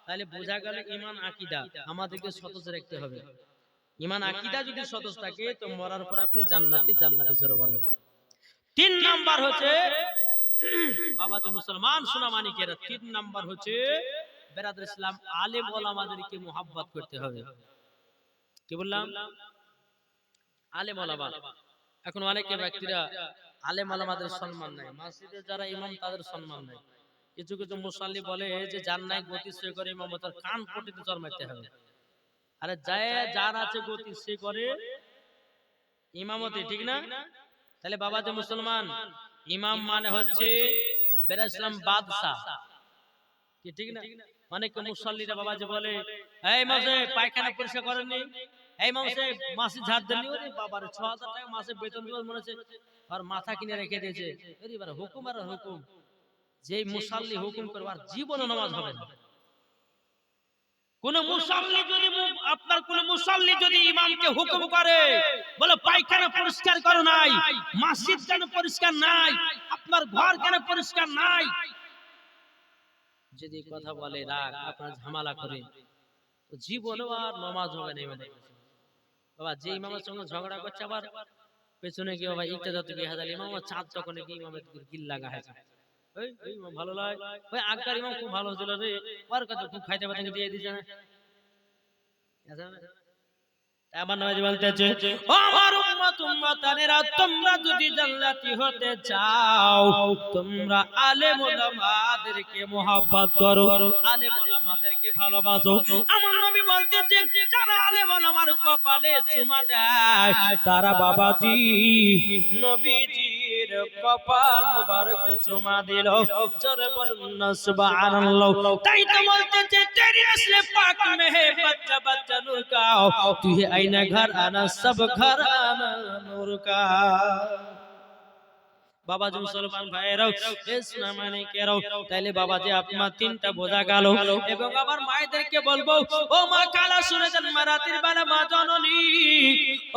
তাহলে বোঝা গেল ইমান আকীদা আমাদেরকে সতেজ রাখতে হবে। ইমান আকীদা যদি সতেজ থাকে তো মরার পর আপনি জান্নাতি জান্নাতি জোরে বলেন। 3 নাম্বার হচ্ছে বাবা যে মুসলমান সোনা মানিকেরা, 3 নাম্বার হচ্ছে বেরাদর ইসলাম আলেম ওলামাদেরকে মুহাব্বত করতে হবে। কি বললাম? আলেম ওলামা। এখন অনেকে ব্যক্তিরা আলেম ওলামাদের সম্মান নাই, মসজিদে যারা ইমাম তাদের সম্মান নাই। কিছু কিছু মুসাল্লি বলে যে যার নাই গতি সে করে ইমামতের কান পটিতে চড় মারতে হবে। আরে যায় যার আছে গতি সে করে ইমামতি, ঠিক না? তাহলে বাবা যে মুসলমান, ইমাম মানে হচ্ছে বেরাদর ইসলাম বাদশা, কি ঠিক না? অনেক মুসাল্লিরা বাবা যে বলে এই ইমাম সাহেব পায়খানা পরিষ্কার করেননি, এই ইমাম সাহেব মাসে ঝাড় দেননি, ওরে বাবারে ৬০০০ টাকা মাসে বেতন দিবে মনে হচ্ছে আর মাথা কিনে রেখে দিয়েছে। এরি বারে হুকুম আর হুকুম, যেই মুসাল্লি হুকুম করবে আর জীবনে নামাজ হবে না। কোন মুসাল্লি যদি আপনার কোন মুসাল্লি যদি ইমামকে হুকুম করে বলে পায়খানা পরিষ্কার করো নাই, মসজিদ কেন পরিষ্কার নাই, আপনার ঘর কেন পরিষ্কার নাই, যদি কথা বলে রাগ আপনার ঝামেলা করে তো জীবনেও আর নামাজ হবে না ইমামের কাছে। বাবা যে ইমামের সঙ্গে ঝগড়া করছে আবার পেছনে গিয়ে বাবা ইটা যত গিয়ে হাজার ইমাম চাঁদ তখন গিয়ে ইমামের গিল লাগা হয়েছে। ওই ইমাম ভালো লাগে, ওই আগকার ইমাম খুব ভালো ছিল রে, ওর কাছে খুব খাইতে পাতে দিয়ে দিছে না। আমার নবী বলতেছে ও আমার উম্মত উম্মতানেরা, তোমরা যদি জান্নাতি হতে চাও তোমরা আলেম ওলামাদেরকে মুহাব্বত করো, আলেম ওলামাদেরকে ভালোবাসো। আমার নবী বলতেছে যারা আলেম ওলামার কপালে চুমা দেয় তারা বাবাজি নবীজির কপাল মুবারকে চুমা দিল। জোরে বলুন না সুবহানাল্লাহ। তাই তো বলতেছে তেরি আসলে পাক মে হে বাচ্চা বাচ্চা নূর का तू है आईना घर आना सब घर आना नूर का। বাবা জি মুসলমান ভাইরাও সোনা মানিকেরাও, তাইলে বাবা জি আপনার 3টা বোঝা গেল। এবং আবার মায়েদেরকে বলবো ও মা খালা শুনে যান, মা রাতের বেলা মা জননী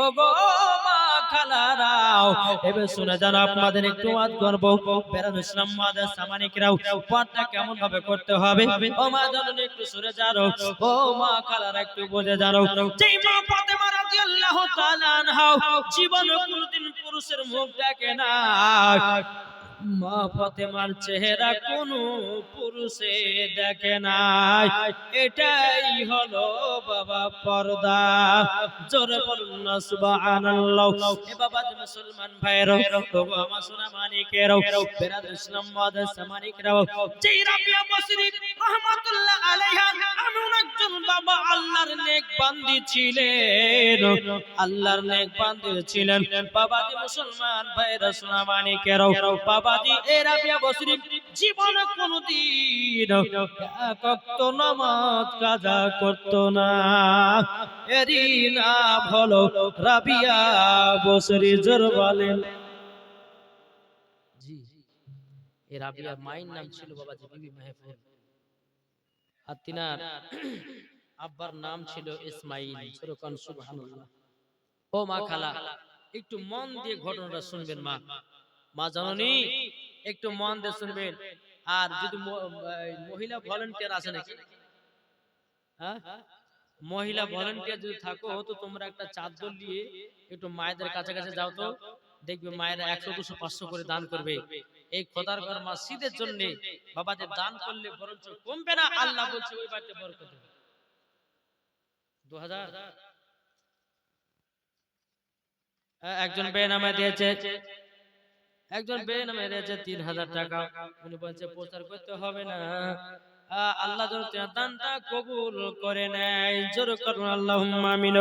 ও গো মা খালারাও এবার শুনে যান, আপনাদের একটু ওয়াজ করব। বেরাদর ইসলাম মাদ্রাসা মানিকেরাও পর্দা কেমন ভাবে করতে হবে ও মা জননী একটু শুনে যাও, ও মা খালারা একটু বুঝে যাও। যেই মা ফাতেমা রাদিয়াল্লাহু তাআলা আনহা জীবনে কোনদিন পুরুষের মুখ দেখে না, মা ফাতেমার চেহারা কোন পুরুষে দেখে নাই, এটাই হলো বাবা পর্দা। জোরে বলুন না সুবহানাল্লাহ। এ বাবা মুসলমান ভাইরা ও আমার সোনা মানিকেরাও, বেরাদর ইসলাম মাদ্রাসা মানিকেরাও, যেই রাবিয়া বসরি রাহমাতুল্লাহ আলাইহা এমন একজন বাবা আল্লাহর নেক বান্দি ছিলেন, আল্লাহর নেক বান্দি ছিলেন। বাবাজি মুসলমান ভাইরা সোনা মানিকেরাও, বাবাজি এ রাবিয়া বসরি জীবনে কোনদিন এক ওয়াক্ত নামাজ কাজা করত না। এরি নাম হলো রাবিয়া বসরি। জোর বলেন জি। এ রাবিয়া মায়ের নাম ছিল বাবাজি বিবি মাহফুজ, আর তিনার আব্বার নাম ছিল ইসমাইল। সুরকান সুবহানাল্লাহ। ও মা খালা একটু মন দিয়ে ঘটনাটা শুনবেন, মা মা জননী একটু মন দিয়ে শুনবেন। আর যদি মহিলা ভলান্টিয়ার আছে নাকি, হ্যাঁ মহিলা ভলান্টিয়ার যদি থাকো তো তোমরা একটা চাদর নিয়ে একটু মায়েদের কাছে কাছে যাও তো, দেখবে মায়েরা 100 200 500 করে দান করবে এই খোদার ঘর মসজিদের জন্য। বাবাদের দান করলে বরঞ্চ কমবে না, আল্লাহ বলছে ওই বাড়িতে বরকত হবে। 2000 একজন বেনামে দিয়েছে, একজন বেনামে দিয়েছে 3000 টাকা। উনি বলছে প্রচার করতে হবে না, আল্লাহ যেন দানটা কবুল করে নেয়। জোর করুন আল্লাহুম্মা আমিন।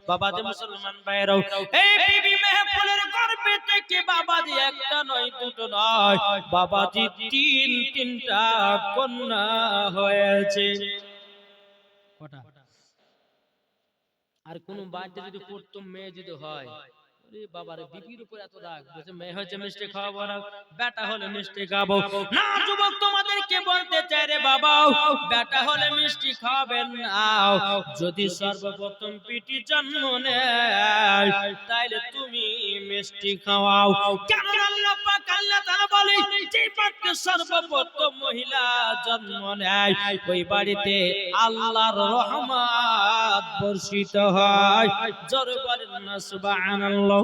বাবাজি মুসলমান ভাইরাও, এই বিবি মেহফুলের গর্ভে থেকে বাবাজি একটা নয় দুটো নয় বাবাজি তিনটা কন্যা হয়েছে। কটা? আর কোন বাড়িতে যদি প্রথম মেয়ে যদি হয়, আরে বাবারে বিবির উপর এত রাগ, বলছে মেয়ে হয়েছে মিষ্টি খাওয়াবো না, বেটা হলে মিষ্টি খাবো না। যুবক তোমাদেরকে বলতে চাই রে বাবা, বেটা হলে মিষ্টি খাবেন না, যদি সর্বপ্রথম পিটি জন্ম নেয় তাইলে তুমি মিষ্টি খাওয়াও। কেন আল্লাহ পাক আল্লাহ তাআলা বলে যে বাড়িতে সর্বপ্রথম মহিলা জন্ম নেয় ওই বাড়িতে আল্লাহর রহমত বর্ষিত হয়। জোরে বলেন না সুবহানাল্লাহ।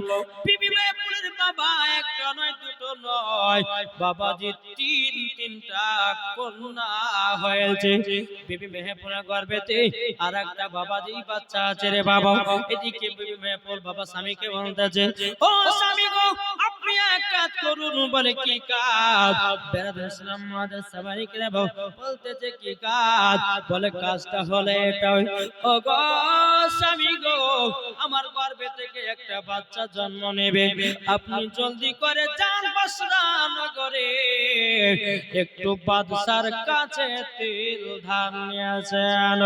বিবি মাইমুনার বাবা একটা নয় দুটো নয় বাবাজি তিনটা কন্যা হয়েছে। বিবি মাইমুনার গর্ভেতে আরেকটা বাবাজি বাচ্চা আছে রে বাবা। এদিকে বিবি মাইমুনা বাবা স্বামীকে বলতেছে, ও স্বামী গো আপনি এক কাজ করুন। বলে কি কাজ? বেরাদুল ইসলাম মাদের সাবারিক রে বলতেছে কি কাজ? বলে কাজটা হলে এটা, ও গো স্বামী গো আমার গর্ভে থেকে একটা বাচ্চা জন্ম নেবে, আপনি জলদি করে যান বসরা নগরে, একটু বাদশার কাছে তেল ধান নিয়ে আসেন,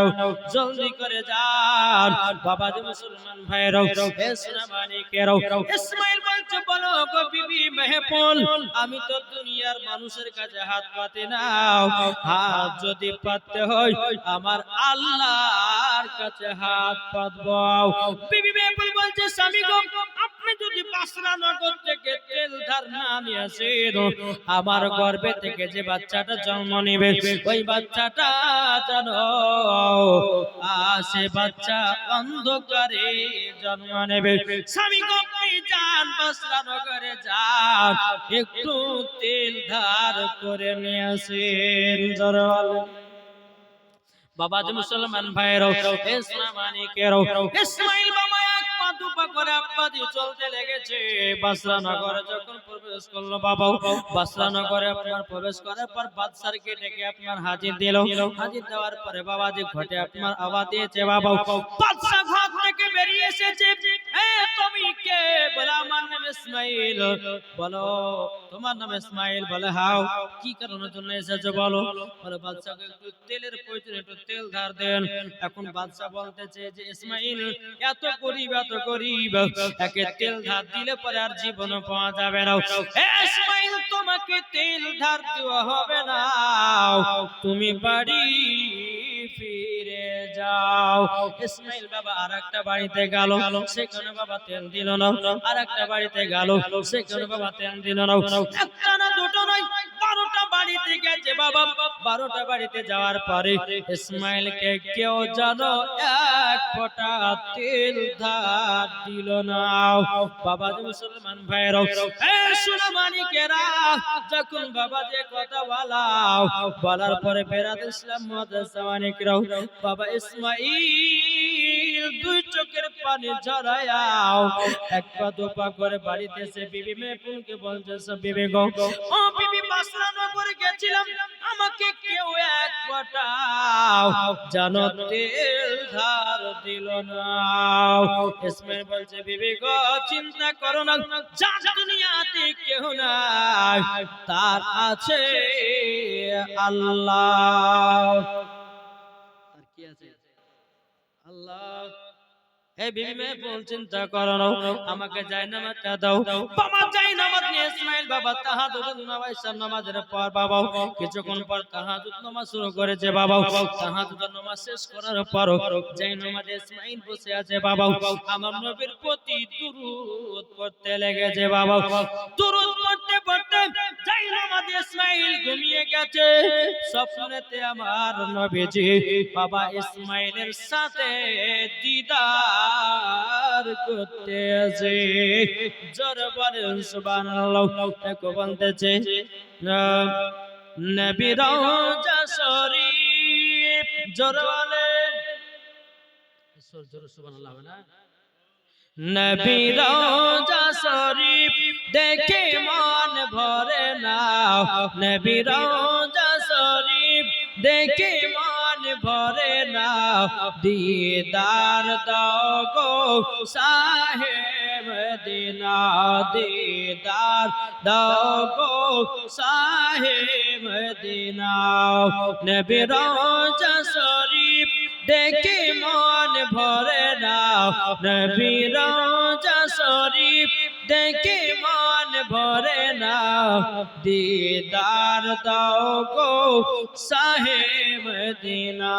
জলদি করে যান। বাবাজি মুসলমান ভাইরাও ইসলামানিকেরাও ইসমাইল বলছে, বলো গো বিবি মাইমুনা আমি তো দুনিয়ার মানুষের কাছে হাত পাতি না, হাত যদি পাততে হয় আমার আল্লাহর কাছে হাত পাতবো। বিবি মাইমুনা বলছে, স্বামী গো আপনি যদি বাসরা নগর থেকে তেল ধার না নিয়ে আসেন আমার গর্ভে থেকে যে বাচ্চাটা জন্ম নেবে ওই বাচ্চাটা জানো সে বাচ্চা অন্ধকারে জন্ম নেবে। স্বামী গো আপনি যান বাসরা নগরে যান, একটু তেল ধার করে নিয়ে আসেন। বাবাজি মুসলমান ভাইরাও ইসলামানিকেরাও ইসমাইল বাবা এক পা দুপা করে আব্বাজি চলতে লেগেছে। বাসরা নগরে যখন প্রবেশ করলো বাবা, বাসরা নগরে আপনার প্রবেশ করার পর বাদশাকে ডেকে আপনার হাজির দিল। হাজির দেওয়ার পরে বাবাজি ঘটে আপনার আওয়াজ দিয়েছে বাবা। বাদশা ঘর থেকে বেরিয়ে এসেছে, এ তুমি কে? বলে আমার নাম ইসমাইল। বলো তোমার নাম ইসমাইল? বলে হাও। কি কারণের জন্য এসেছো বলো? বলে বাদশাকে একটু তেলের প্রয়োজন, একটু তেল ধার দেন। এখন বাদশা বলতেছে যে ইসমাইল এত গরিব একে তেল ধার দিলে পরে আর জীবন পাওয়া যাবে না। ইসমাইল তোমাকে তেল ধার দেওয়া হবে না, তুমি বাড়ি ফিরে যাও। ইসমাইল বাবা আরেকটা বাড়িতে গেল, সেখানে বাবা তেল দিল না। আরেকটা বাড়িতে গেল, সেখানে বাবা তেল দিল না। একটা না দুটো নয় 12টা বাড়িতে গেছে বাবা। 12টা বাড়িতে যাওয়ার পরে ইসমাইলকে কেউ জানো এক ফোঁটা তেল ধার দিল না। বাবাজি মুসলমান ভাইরাও সুনামানিকেরা যখন বাবাজি কথা বলার পরে বেরাদুল ইসলাম মুআজ্জামানিকরাও বাবা ইসমাইল দুই চোখের পানি ঝরায়াও এক পা দুপা করে বাড়িতে এসে বিবি মাইমুনাকে বলছে, বিবি গো ও বিবি বাসরা নগরে গেছিলাম, আমাকে কেউ এক ফোঁটা জানো তেল ধার দিল না। ইসমাইল বলছে, বিবি গো চিন্তা করো না, যার দুনিয়াতে কেউ নাই তার আছে আল্লাহ। তার কি আছে? আল্লাহ। এই বিবি মাইমুনা চিন্তা করো না, আমাকে জায়নামাজটা দাও। বাবা জায়নামাজ নিয়ে ইসমাইল বাবা তাহাজ্জুদ নামাজের পর বাবা কিছুক্ষণ পর তাহাজ্জুদ নামাজ শুরু করেছে বাবা। তাহাজ্জুদ নামাজ শেষ করার পর জায়নামাজে ইসমাইল বসে আছে বাবা। আমার নবীর প্রতি দুরূদ পড়তে লেগেছে বাবা। দুরূদ পড়তে পড়তে জায়নামাজে ইসমাইল ঘুমিয়ে গেছে। স্বপ্নেতে আমার নবীজি বাবা ইসমাইলের সাথে দিদার করতে আছে। জোরে বলেন সুবহানাল্লাহ। দেখো বলতেছে নবী রওজা শরীফ, জোরে বলেন জোরে সুবহানাল্লাহ না। নবী রওজা শরীফ দেখে মন ভরে না, নবী রওজা শরীফ দেখে মন ভরে না, দিদার দাও গো শাহে মদিনা, দিদার দাও গো শাহে মদিনা। নবী রওজা শরীফ দেখে মন ভরে না, নবী রওজা শরীফ দেখে মন ভরে না দিদার দাও গো শাহে মদিনা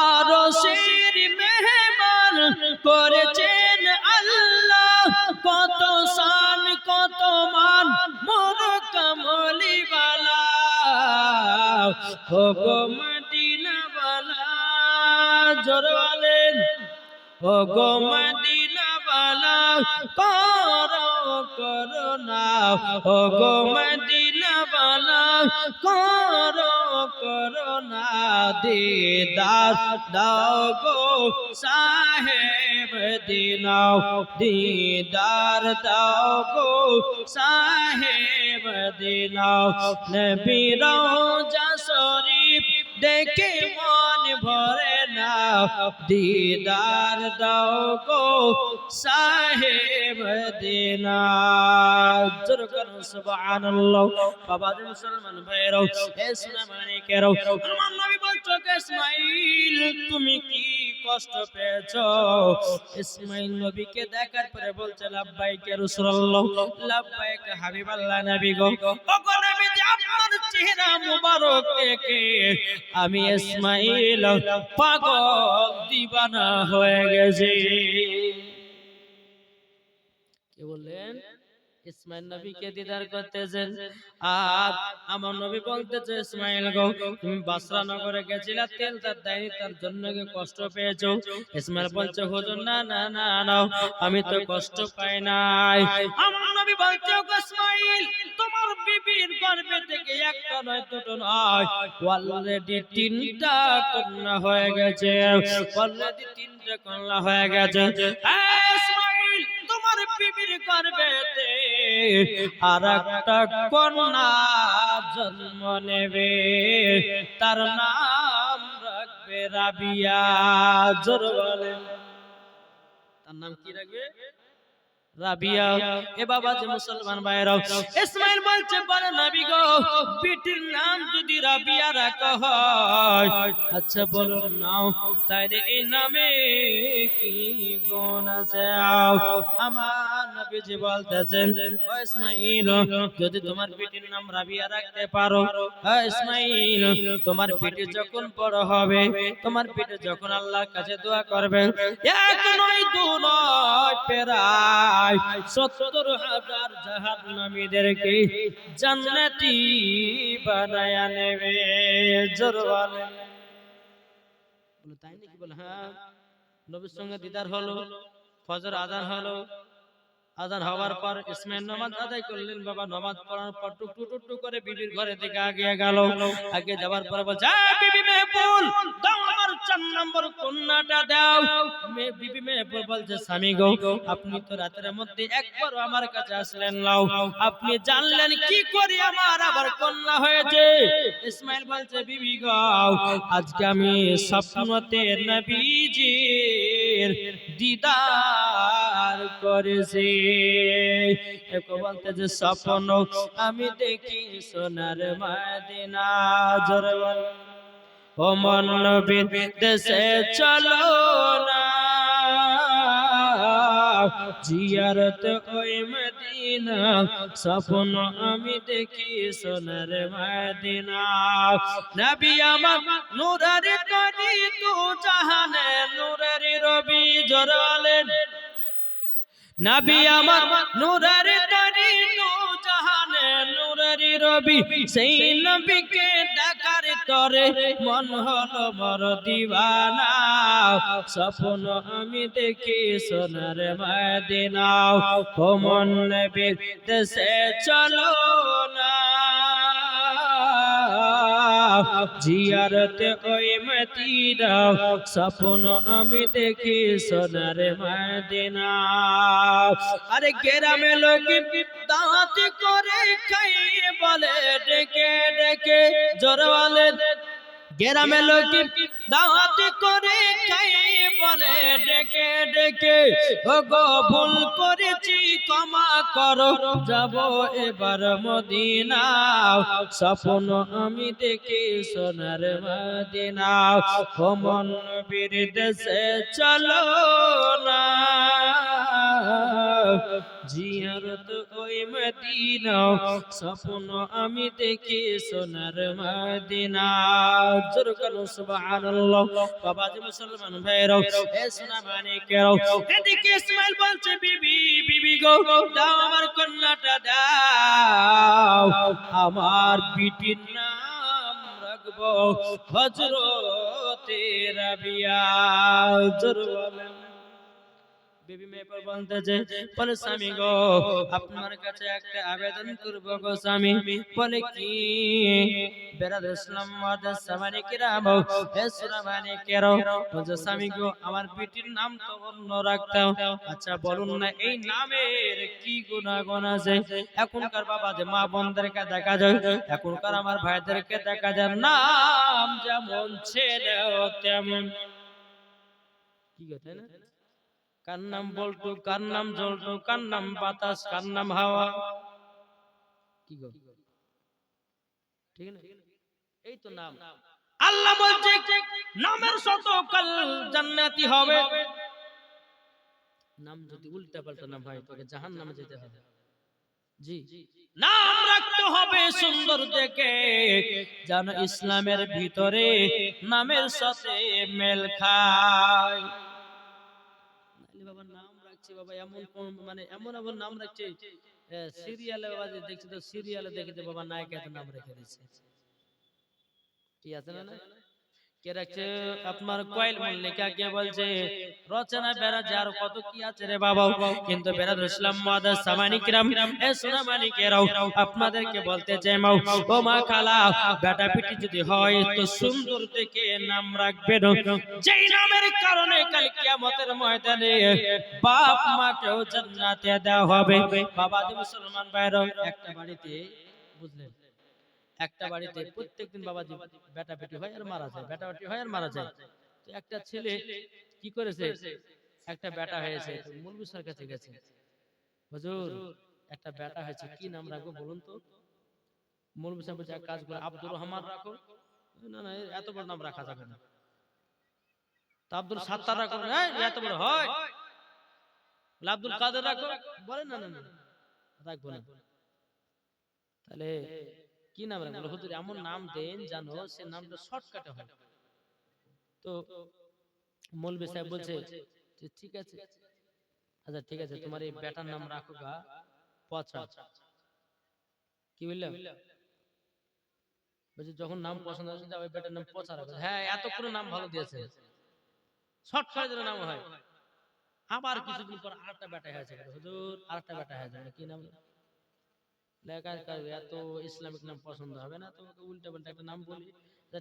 আরো শের মেহমান করেছেন আল্লাহ কত শান কত মান মোর কমলি বালা ও গো মদিনা বালা জোর বলেন ও গো মদিনা বালা করো করুণা ও গো মদিনা বালা করো করুণা দিদার দাও গো শাহে মদিনা দিদার দাও গো শাহে মদিনা নবী রওজা শরীফ দেখে মন ভরে না দিদার দাও গো শাহে মদিনা জোরে করুন সুবহানাল্লাহ বাবা জি মুসলমান ভাইরা ইসলামানি কেরো আমার নবী বলছো ইসমাঈল তুমি কি কষ্ট পেয়েছো ইসমাঈল নবীকে দেখার পরে বলছে লাব্বাইক ইয়া রাসূলুল্লাহ লাব্বাইক হাবিবাল্লাহ নবী গো ওগো নবী জি আপনার চেহারা মুবারক দেখে আমি ইসমাঈল পাগল দিবানা হয়ে গেছি কি বললেন ইসমাঈল নবীকে দিদার করতেছেন আর আমার নবী বলতেছে ইসমাঈল গো তুমি বাসরা নগরে গেছিলা তেল তার দেয়নি তার জন্য কি কষ্ট পেয়েছো ইসমাঈল বলছে হুজুর না না না না আমি তো কষ্ট পাই নাই আমার নবী বলছে গো ইসমাঈল তোমার বিবির গর্ভে থেকে একটা নয় দুটো নয় অলরেডি তিনটা কন্যা হয়ে গেছে অলরেডি তিনটা কন্যা হয়ে গেছে ইসমাঈল তোমার বিবির গর্ভেতে আরেকটা কন্যা জন্ম নেবে তার নাম রাখবে রাবিয়া জোর বলেন তার নাম কি রাখবে রাবিয়া এ বাবা যে মুসলমান ভাইরা ইসমাঈল বলছে বলে নবী গো বিটির নাম যদি রাবিয়া রাখা হয় আচ্ছা বলো নাও তাইলে এই নামে কি গুণ আছে আমার নবীজি বলতেছেন ও ইসমাঈল যদি তোমার বিটির নাম রাবিয়া রাখতে পারো ও ইসমাঈল তোমার বিটি যখন বড় হবে তোমার বিটি যখন আল্লাহর কাছে দোয়া করবে এক নয় দুই নয় প্রায় ৭০,০০০ জাহান্নামীদেরকে জান্নাতি বানায়া নেবে জোর বলেন বলে তাই নাকি বলে হ্যাঁ নবীর সঙ্গে দিদার হলো ফজর আযান হলো আযান হওয়ার পর ইসমাঈল নামাজ আদায় করলেন বাবা নামাজ পড়ার পর টুকটুক করে বিবির ঘরের দিকে এগিয়ে গেল আগে যাওয়ার পর বলছে বিবি মেহবুল দাও আমার ৪ নম্বর কন্যাটা দাও বিবি মেহবুল বলছে স্বামী গো আপনি তো রাতের মধ্যে একবার আমার কাছে আসলেন নাও আপনি জানলেন কি করে আমার আবার কন্যা হয়েছে ইসমাঈল বলছে বিবি গো আজকে আমি স্বপ্নতে নবীজির দিদার করেছি বলতে যে স্বপ্ন আমি দেখি সোনার মদিনা জোরে বল ও মন নবীর দেশে চলো না জিয়ারত ওই মদিনা স্বপ্ন আমি দেখি সোনার মদিনা নবী আমার নূরের করি তু জাহানে নূরের রবি জোরে বলেন নবী আমার নূরের তরি তু জাহানে নূরের রবি সেই নবীকে দেখার তরে মন হলো মোর দিওয়ানা স্বপ্ন আমি দেখি সোনার মদিনা ও মন নবীর দেশে চলো না জিয়ারত ওই মদিনা স্বপ্ন আমি দেখি সোনার মদিনা আরে গ্রামে লোক দাঁত করে খাইয়ে বলে ডেকে ডেকে জোরে বলেন গ্রামে লোক দাওয়াত করে খাইয়ে বলে ডেকে ডেকে ও গো ভুল করেছি ক্ষমা করো যাব এবার মদিনা স্বপ্ন আমি দেখি সোনার মদিনা ও মন নবীর দেশে চলো না জিয়ারত ওই মদিনা স্বপ্ন আমি দেখি সোনার মদিনা জোরে বলো সুবহানাল্লাহ বাবাজি মুসলমান ভাইরা এ সোনা মানিকেরা এদিকে ইসমাইল বলছে বিবি বিবি গো দাও আমার কন্যাটা দাও আমার বিটির নাম রাখবো হযরতে রাবিয়া জোরে বলেন বিবি মেয়ে পর বলতেছে বলে স্বামী গো আপনার কাছে একটা আবেদন করব গো স্বামী বলে কি বেরাদ ইসলাম মাদাস সামানি কিরাম হে সুরামানি কেরো বলে স্বামী গো আমার বিটির নাম তো অন্য রাখতাম আচ্ছা বলুন না এই নামের কি গুনাহগান আছে এখনকার বাবা যে মা বোনদেরকে দেখা যায় এখনকার আমার ভাইদেরকে দেখা যায় নাম যেমন ছেলে তেমন কি কথা না কার নাম বল্টু কার নাম জল্টু কার নাম বাতাস কার নাম হাওয়া কি গো ঠিক না এই তো নাম আল্লাহ বলছে নামের শত কাল জান্নাতি হবে নাম যদি উল্টা পাল্টা নাম হয় তোকে জাহান্নামে যেতে হবে জি নাম রাখতে হবে সুন্দর দেখে যেন ইসলামের ভিতরে নামের সাথে মেল খায় বাবা নাম রাখছে বাবা এমন কোন মানে এমন এমন নাম রাখছে সিরিয়ালে বাবা দেখছি তো সিরিয়ালে দেখেছে বাবা নায়িকার নাম রেখে দিয়েছে কি আছে না কে রাখছে আপনার কোয়েল মল্লিকা কে বলছে রচনা বেরা যার কত কি আছে রে বাবা কিন্তু বেরাদ ইসলাম মাদাস সামানি কিরাম এ সোনা মানিকেরাও আপনাদেরকে বলতে চাই মাও ও মা খালা বেটা পিটি যদি হয় তো সুন্দর দেখে নাম রাখবেন যেই নামের কারণে কাল কিয়ামতের ময়দানে বাপ মাকেও জান্নাতে দেওয়া হবে বাবাজি মুসলমান ভাইরা একটা বাড়িতে বুঝলেন একটা বাড়িতে প্রত্যেকদিন বাবাজি বেটা বেটি হয় আর মারা যায় বেটা বেটি হয় আর মারা যায় তো একটা ছেলে কি করেছে একটা বেটা হয়েছে মৌলভী স্যার কাছে গেছে হুজুর একটা বেটা হয়েছে কি নাম রাখবো বলুন তো মৌলভী স্যার বলছে এক কাজ করে আব্দুর রহমান রাখো না না এত বড় নাম রাখা যাবে না তা আব্দুল সাত্তার রাখো এত বড় হয় আব্দুল কাদের রাখো বলে না না না রাখবো না তাহলে কি নাম রাখবো হুজুর এমন নাম দেন জানো সে নামটা শর্টকাটে হয় তো মৌলভী সাহেব বলছে যে ঠিক আছে আচ্ছা ঠিক আছে তোমার এই বেটার নাম রাখো গা পচা কি বললাম বলছে যখন নাম পছন্দ হচ্ছে ওই বেটার নাম পচা রাখো হ্যাঁ এত করে নাম ভালো দিয়েছে শর্টকাটে নাম হয় আবার কিছুদিন পর আরেকটা বেটা হয়েছে হুজুর আরেকটা বেটা হয়েছে কি নাম লেখা এত ইসলামিক নাম পছন্দ হবে না তোমাকে উল্টা পাল্টা একটা নাম বলি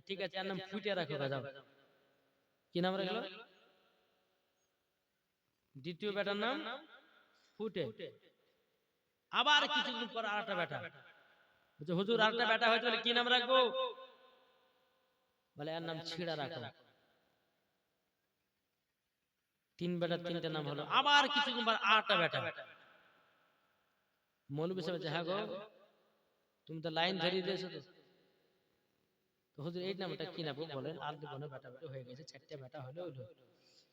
ঠিক আছে এর নাম ফুটিয়ে রাখো যাও কি নাম রাখলো দ্বিতীয় বেটার নাম ফুটে আবার কিছুদিন পর আরেকটা বেটা বলছে হুজুর আরেকটা বেটা হয়েছে বলে কি নাম রাখবো বলে এর নাম ছিড়া রাখো তিন বেটার তিনটা নাম হলো আবার কিছুদিন পর আরেকটা বেটা মৌলভী সাহেব বলছে হ্যাঁ গো তুমি তো লাইন ধরিয়ে দিয়েছো তো হুজুর এই নামটা কি রাখবো বলেন আর জীবনে বেটা বেটা হয়ে গেছে চারটে বেটা হলো হলো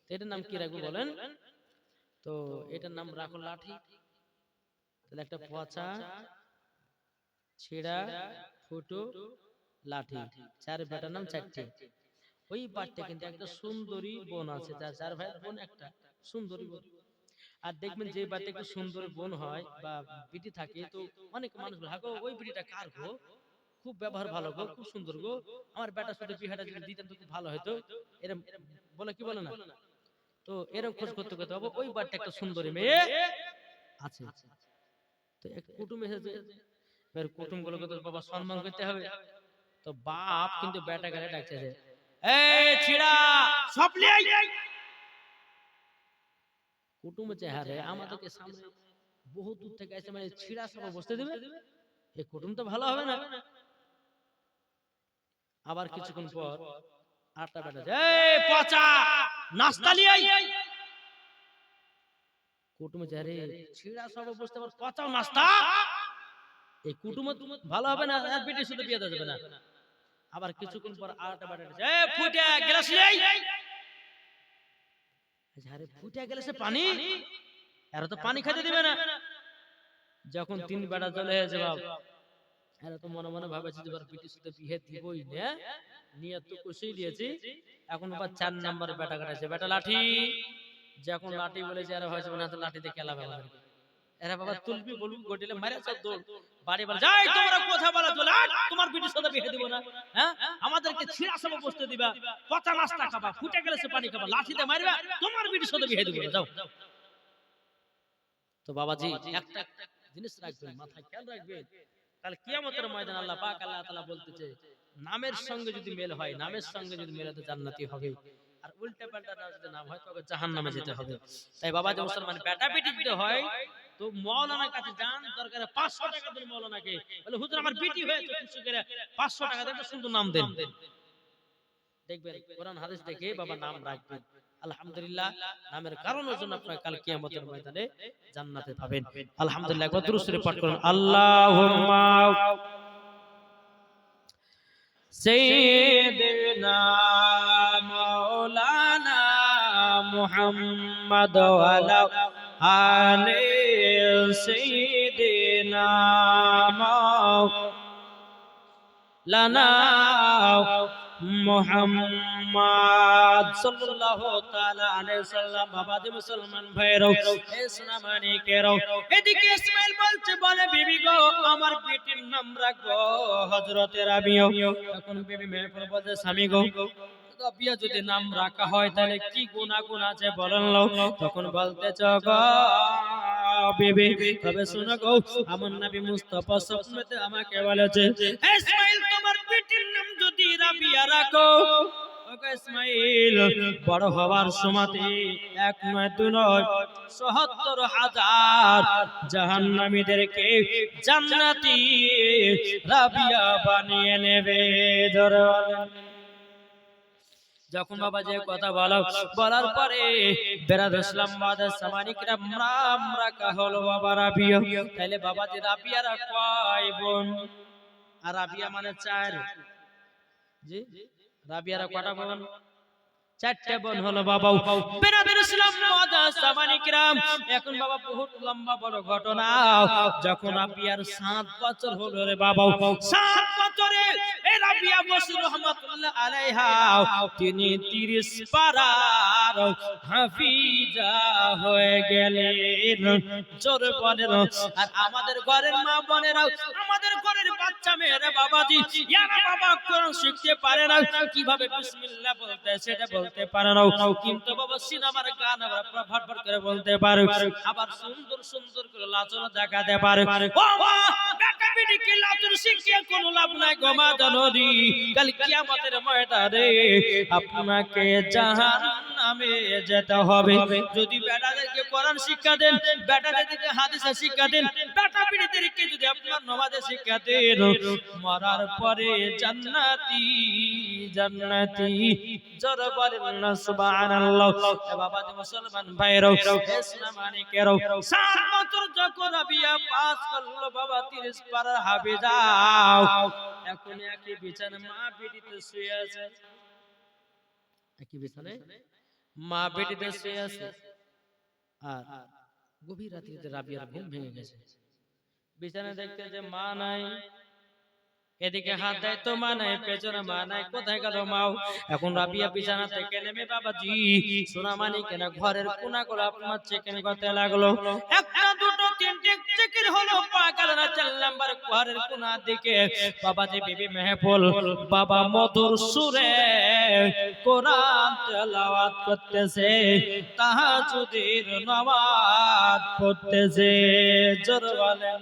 তো এটার নাম কি রাখবো বলেন তো এটার নাম রাখো লাঠি তাহলে একটা পচা ছেঁড়া ফুটো লাঠি চার বেটার নাম চারটে ওই বাড়িতে কিন্তু একটা সুন্দরী বোন আছে তার চার ভাইয়ের বোন একটা সুন্দরী বোন আর দেখবেন যে বাড়িতে একটু সুন্দর বোন হয় বা বিটি থাকে তো অনেক মানুষ বলে হ্যাঁ গো ওই বিটিটা কার গো খুব ব্যবহার ভালো গো খুব সুন্দর গো আমার বেটার সাথে বিহাটা যদি দিতেন তো খুব ভালো হতো এরকম বলে কি বলে না তো এরকম খোঁজ করতে করতে হবে ওই বাড়িতে একটা সুন্দরী মেয়ে আছে তো এক কুটুম এসেছে এবার কুটুম গুলোকে তো বাবা সম্মান করতে হবে তো বাপ কিন্তু বেটা গালে ডাকছে যে এই ছিড়া সব লিয়ে আই কুটুম চেহারে আমাদেরকে সামনে বহু দূর থেকে এসে মানে ছিড়া সব বসতে দেবে এই কুটুম তো ভালো হবে না আবার কিছুক্ষণ পর আটটা বেটা এই পচা নাস্তা নিয়ে আই কুটুম চেহারে ছিড়া সব বসতে পার পচাও নাস্তা এই কুটুম ভালো হবে না আর বেটির সাথে বিয়ে দেওয়া যাবে না আবার কিছুক্ষণ পর আটটা বেটা এই ফুটে গ্লাস নিয়ে আই আরে ফুটে গ্লাসে পানি আর তো পানি খেতে দিবে না যখন 3 বেটা চলে এসে বাপ, এরা তো মনে মনে ভাবেছে যে এবার বিটির সাথে বিয়ে দিবই না, নিয়ত তো কষেই দিয়েছি। এখন আবার 4 নাম্বার বেটা কাটাছে, বেটা লাঠি, যখন লাঠি বলেছে এরা হয়েছে মানে লাঠিতে খেলাবে আমাদেরকে। এরা বাবা তুলবি বলবি গটিলে মারে সব দৌড় বাড়ি বাড়ি যাই, তোমরা কথা বলা চলে তোমার বিটির সাথে বিয়ে দিব না, হ্যাঁ আমাদেরকে ছিড়া সব বসতে দিবা, পচা নাস্তা খাবা, ফুটে গেলে সে পানি খাবা, লাঠিতে মারবা, তোমার বিটির সাথে বিয়ে দিব না, যাও। তো বাবাজি একটা জিনিস রাখবেন, মাথায় খেয়াল রাখবেন, কাল কিয়ামতের ময়দান আল্লাহ পাক আল্লাহ তাআলা বলতেছে নামের সঙ্গে যদি মেল হয়, নামের সঙ্গে যদি মেল হয় তো জান্নাতি হবে, আর উল্টা পাল্টা না যদি নাম হয় তবে জাহান্নামে যেতে হবে। তাই বাবাজি মুসলমান বেটা বেটি যদি হয় তো মাওলানার কাছে যান, দরকারে 500 টাকা দেন মাওলানাকে, বলে হুজুর আমার বেটি হয়েছে খুশি করে 500 টাকা দেন, সুন্দর নাম দেন। দেখবেন কোরআন হাদিস দেখে বাবা নাম রাখবেন, আলহামদুলিল্লাহ নামের কারণের জন্য আপনারা কাল কিয়ামতের ময়দানে জান্নাতে পাবেন। আলহামদুলিল্লাহ একবার দুরূদ শরীফ পাঠ করুন, আল্লাহুম্মা সাইয়্যিদিনা মাওলানা মুহাম্মদ ওয়া আলা আলি সাইয়্যিদিনা মাওলানা মুহাম্মদ সাল্লাল্লাহু তাআলা আলাইহি সাল্লাম। বাবাজি মুসলমান ভাইরাও, এই সোনামানিকেরাও, এদিকে ইসমাইল বলছে, বলে বিবি গো আমার বেটির নাম রাখবো হযরত রাবিয়া। এখন বিবি মেহপুর বলছে স্বামী গো রাবিয়া যদি নাম রাখা হয় তাহলে কি গুনাহ আছে বলেন লো। তখন বলতেছ গো বিবি, তবে শুনো গো আমার নবী মুস্তাফা স্বপ্নেতে আমাকে বলেছে ইসমাইল তোমার বেটির নাম যদি রাবিয়া রাখো, ইসমাইল বড় হওয়ার সময়তে 1 নয় 2 নয় ৭৭,০০০ জাহান্নামীদেরকে জান্নাতি রাবিয়া বানিয়ে নেবে। ধরে যখন বাবা যে কথা বলার পরে বেরাদ ইসলাম বাদের সামানিকরা নাম রাখা হলো বাবা রাবিয়া। তাহলে বাবা যে রাবিয়ারা কয় বোন? আর রাবিয়া মানে 4, জি রাবিয়ারা কটা বোন? 4টে বোন হলো বাবা। বেরাদের ইসলাম মুআদ্দাস সামানি কিরাম, এখন বাবা বহুত লম্বা বড় ঘটনা। যখন রাবিয়ার 7 বছর হলো রে বাবা, 7 বছরে এই রাবিয়া বসরি রহমাতুল্লাহ আলাইহা তিনি 30 পারার হাফিজা হয়ে গেলেন। জোরে বলেন। আর আমাদের ঘরের মা বোনেরা, আমাদের ঘরের বাচ্চা মেয়েরা বাবাজি ইয়ারা বাবা কোরআন শিখতে পারে না, কিভাবে বিসমিল্লাহ বলতে সেটা বলতে পারে না, কিন্তু বাবা সিনেমার গান আমরা ভাট করে বলতে পারে, আবার সুন্দর সুন্দর করে লাচন দেখাতে পারে। ও মা বেটা বিটিকে লাচন শিখিয়ে কোনো লাভ নাই গো মা জানরি, কাল কিয়ামতের ময়দানে আপনাকে জাহান্নামে যেতে হবে। যদি বেটাদেরকে কোরআন শিক্ষা দেন, বেটাদেরকে হাদিস শিক্ষা দেন, বেটা বিটিদেরকে যদি আপনার নামাজ শিক্ষা দেন, মরার পরে জান্নাতি জান্নাতি। জোরে বলেন না সুবহানাল্লাহ। বাবাজি মুসলমান ভাইরাও, ইসলামানিকেরাও, 7 বছর যখন রাবিয়া পাস করলো বাবা 30 পারার হাফেজা, এখন একই বিছানে মা বেটিতে শুয়ে আছে, একই বিছানে মা বেটিতে শুয়ে আছে। আর গভীর রাতে রাবিয়ার ঘুম ভেঙে গেছে, বিছানে দেখতে যে মা নাই, এদিকে হাত দেয় তো মা নাই, পেছনে মা নাই, কোথায় গেল মা? এখন রাবিয়া বিছানা থেকে নেমে বাবাজি সোনামানি কেনা ঘরের কোনা করে আপনার চেকেন করতে লাগলো। একটা দুটো তিনটে চেকেন হলো, পা গেল না 4 নাম্বার ঘরের কোনা দিকে বাবাজি বিবি মেহফুল বাবা মধুর সুরে কোরআন তেলাওয়াত করতেছে, তাহাজ্জুদের নামাজ পড়তেছে। জোরে বলেন।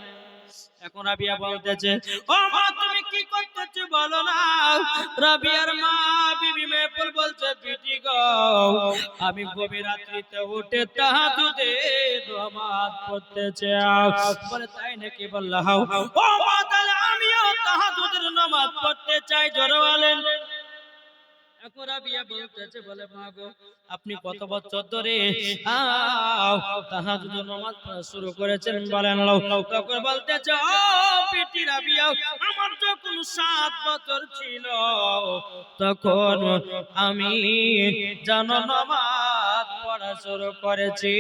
এখন রাবিয়া বলতেছে ও মা তুমি কি করতেছো বলো না। রাবিয়ার মা বিবি মেহফুল বলছে বিটি গো আমি গভীর রাত্রিতে উঠে তাহাজ্জুদের নামাজ পড়তে চাই। বলে তাই নাকি? বললাম ও মা তাহলে আমিও তাহাজ্জুদের নামাজ পড়তে চাই। জোরে বলেন। এখন রাবিয়া বলতেছে, বলে মা গো আপনি কত বছর ধরে তাহাজ্জুদের নামাজ পড়া শুরু করেছেন বলেন? তখন বলতেছে ও পিটি রাবিয়া আমার যখন 7 বছর ছিল তখন আমি জানো নামাজ পড়া আমরা শুরু করেছি।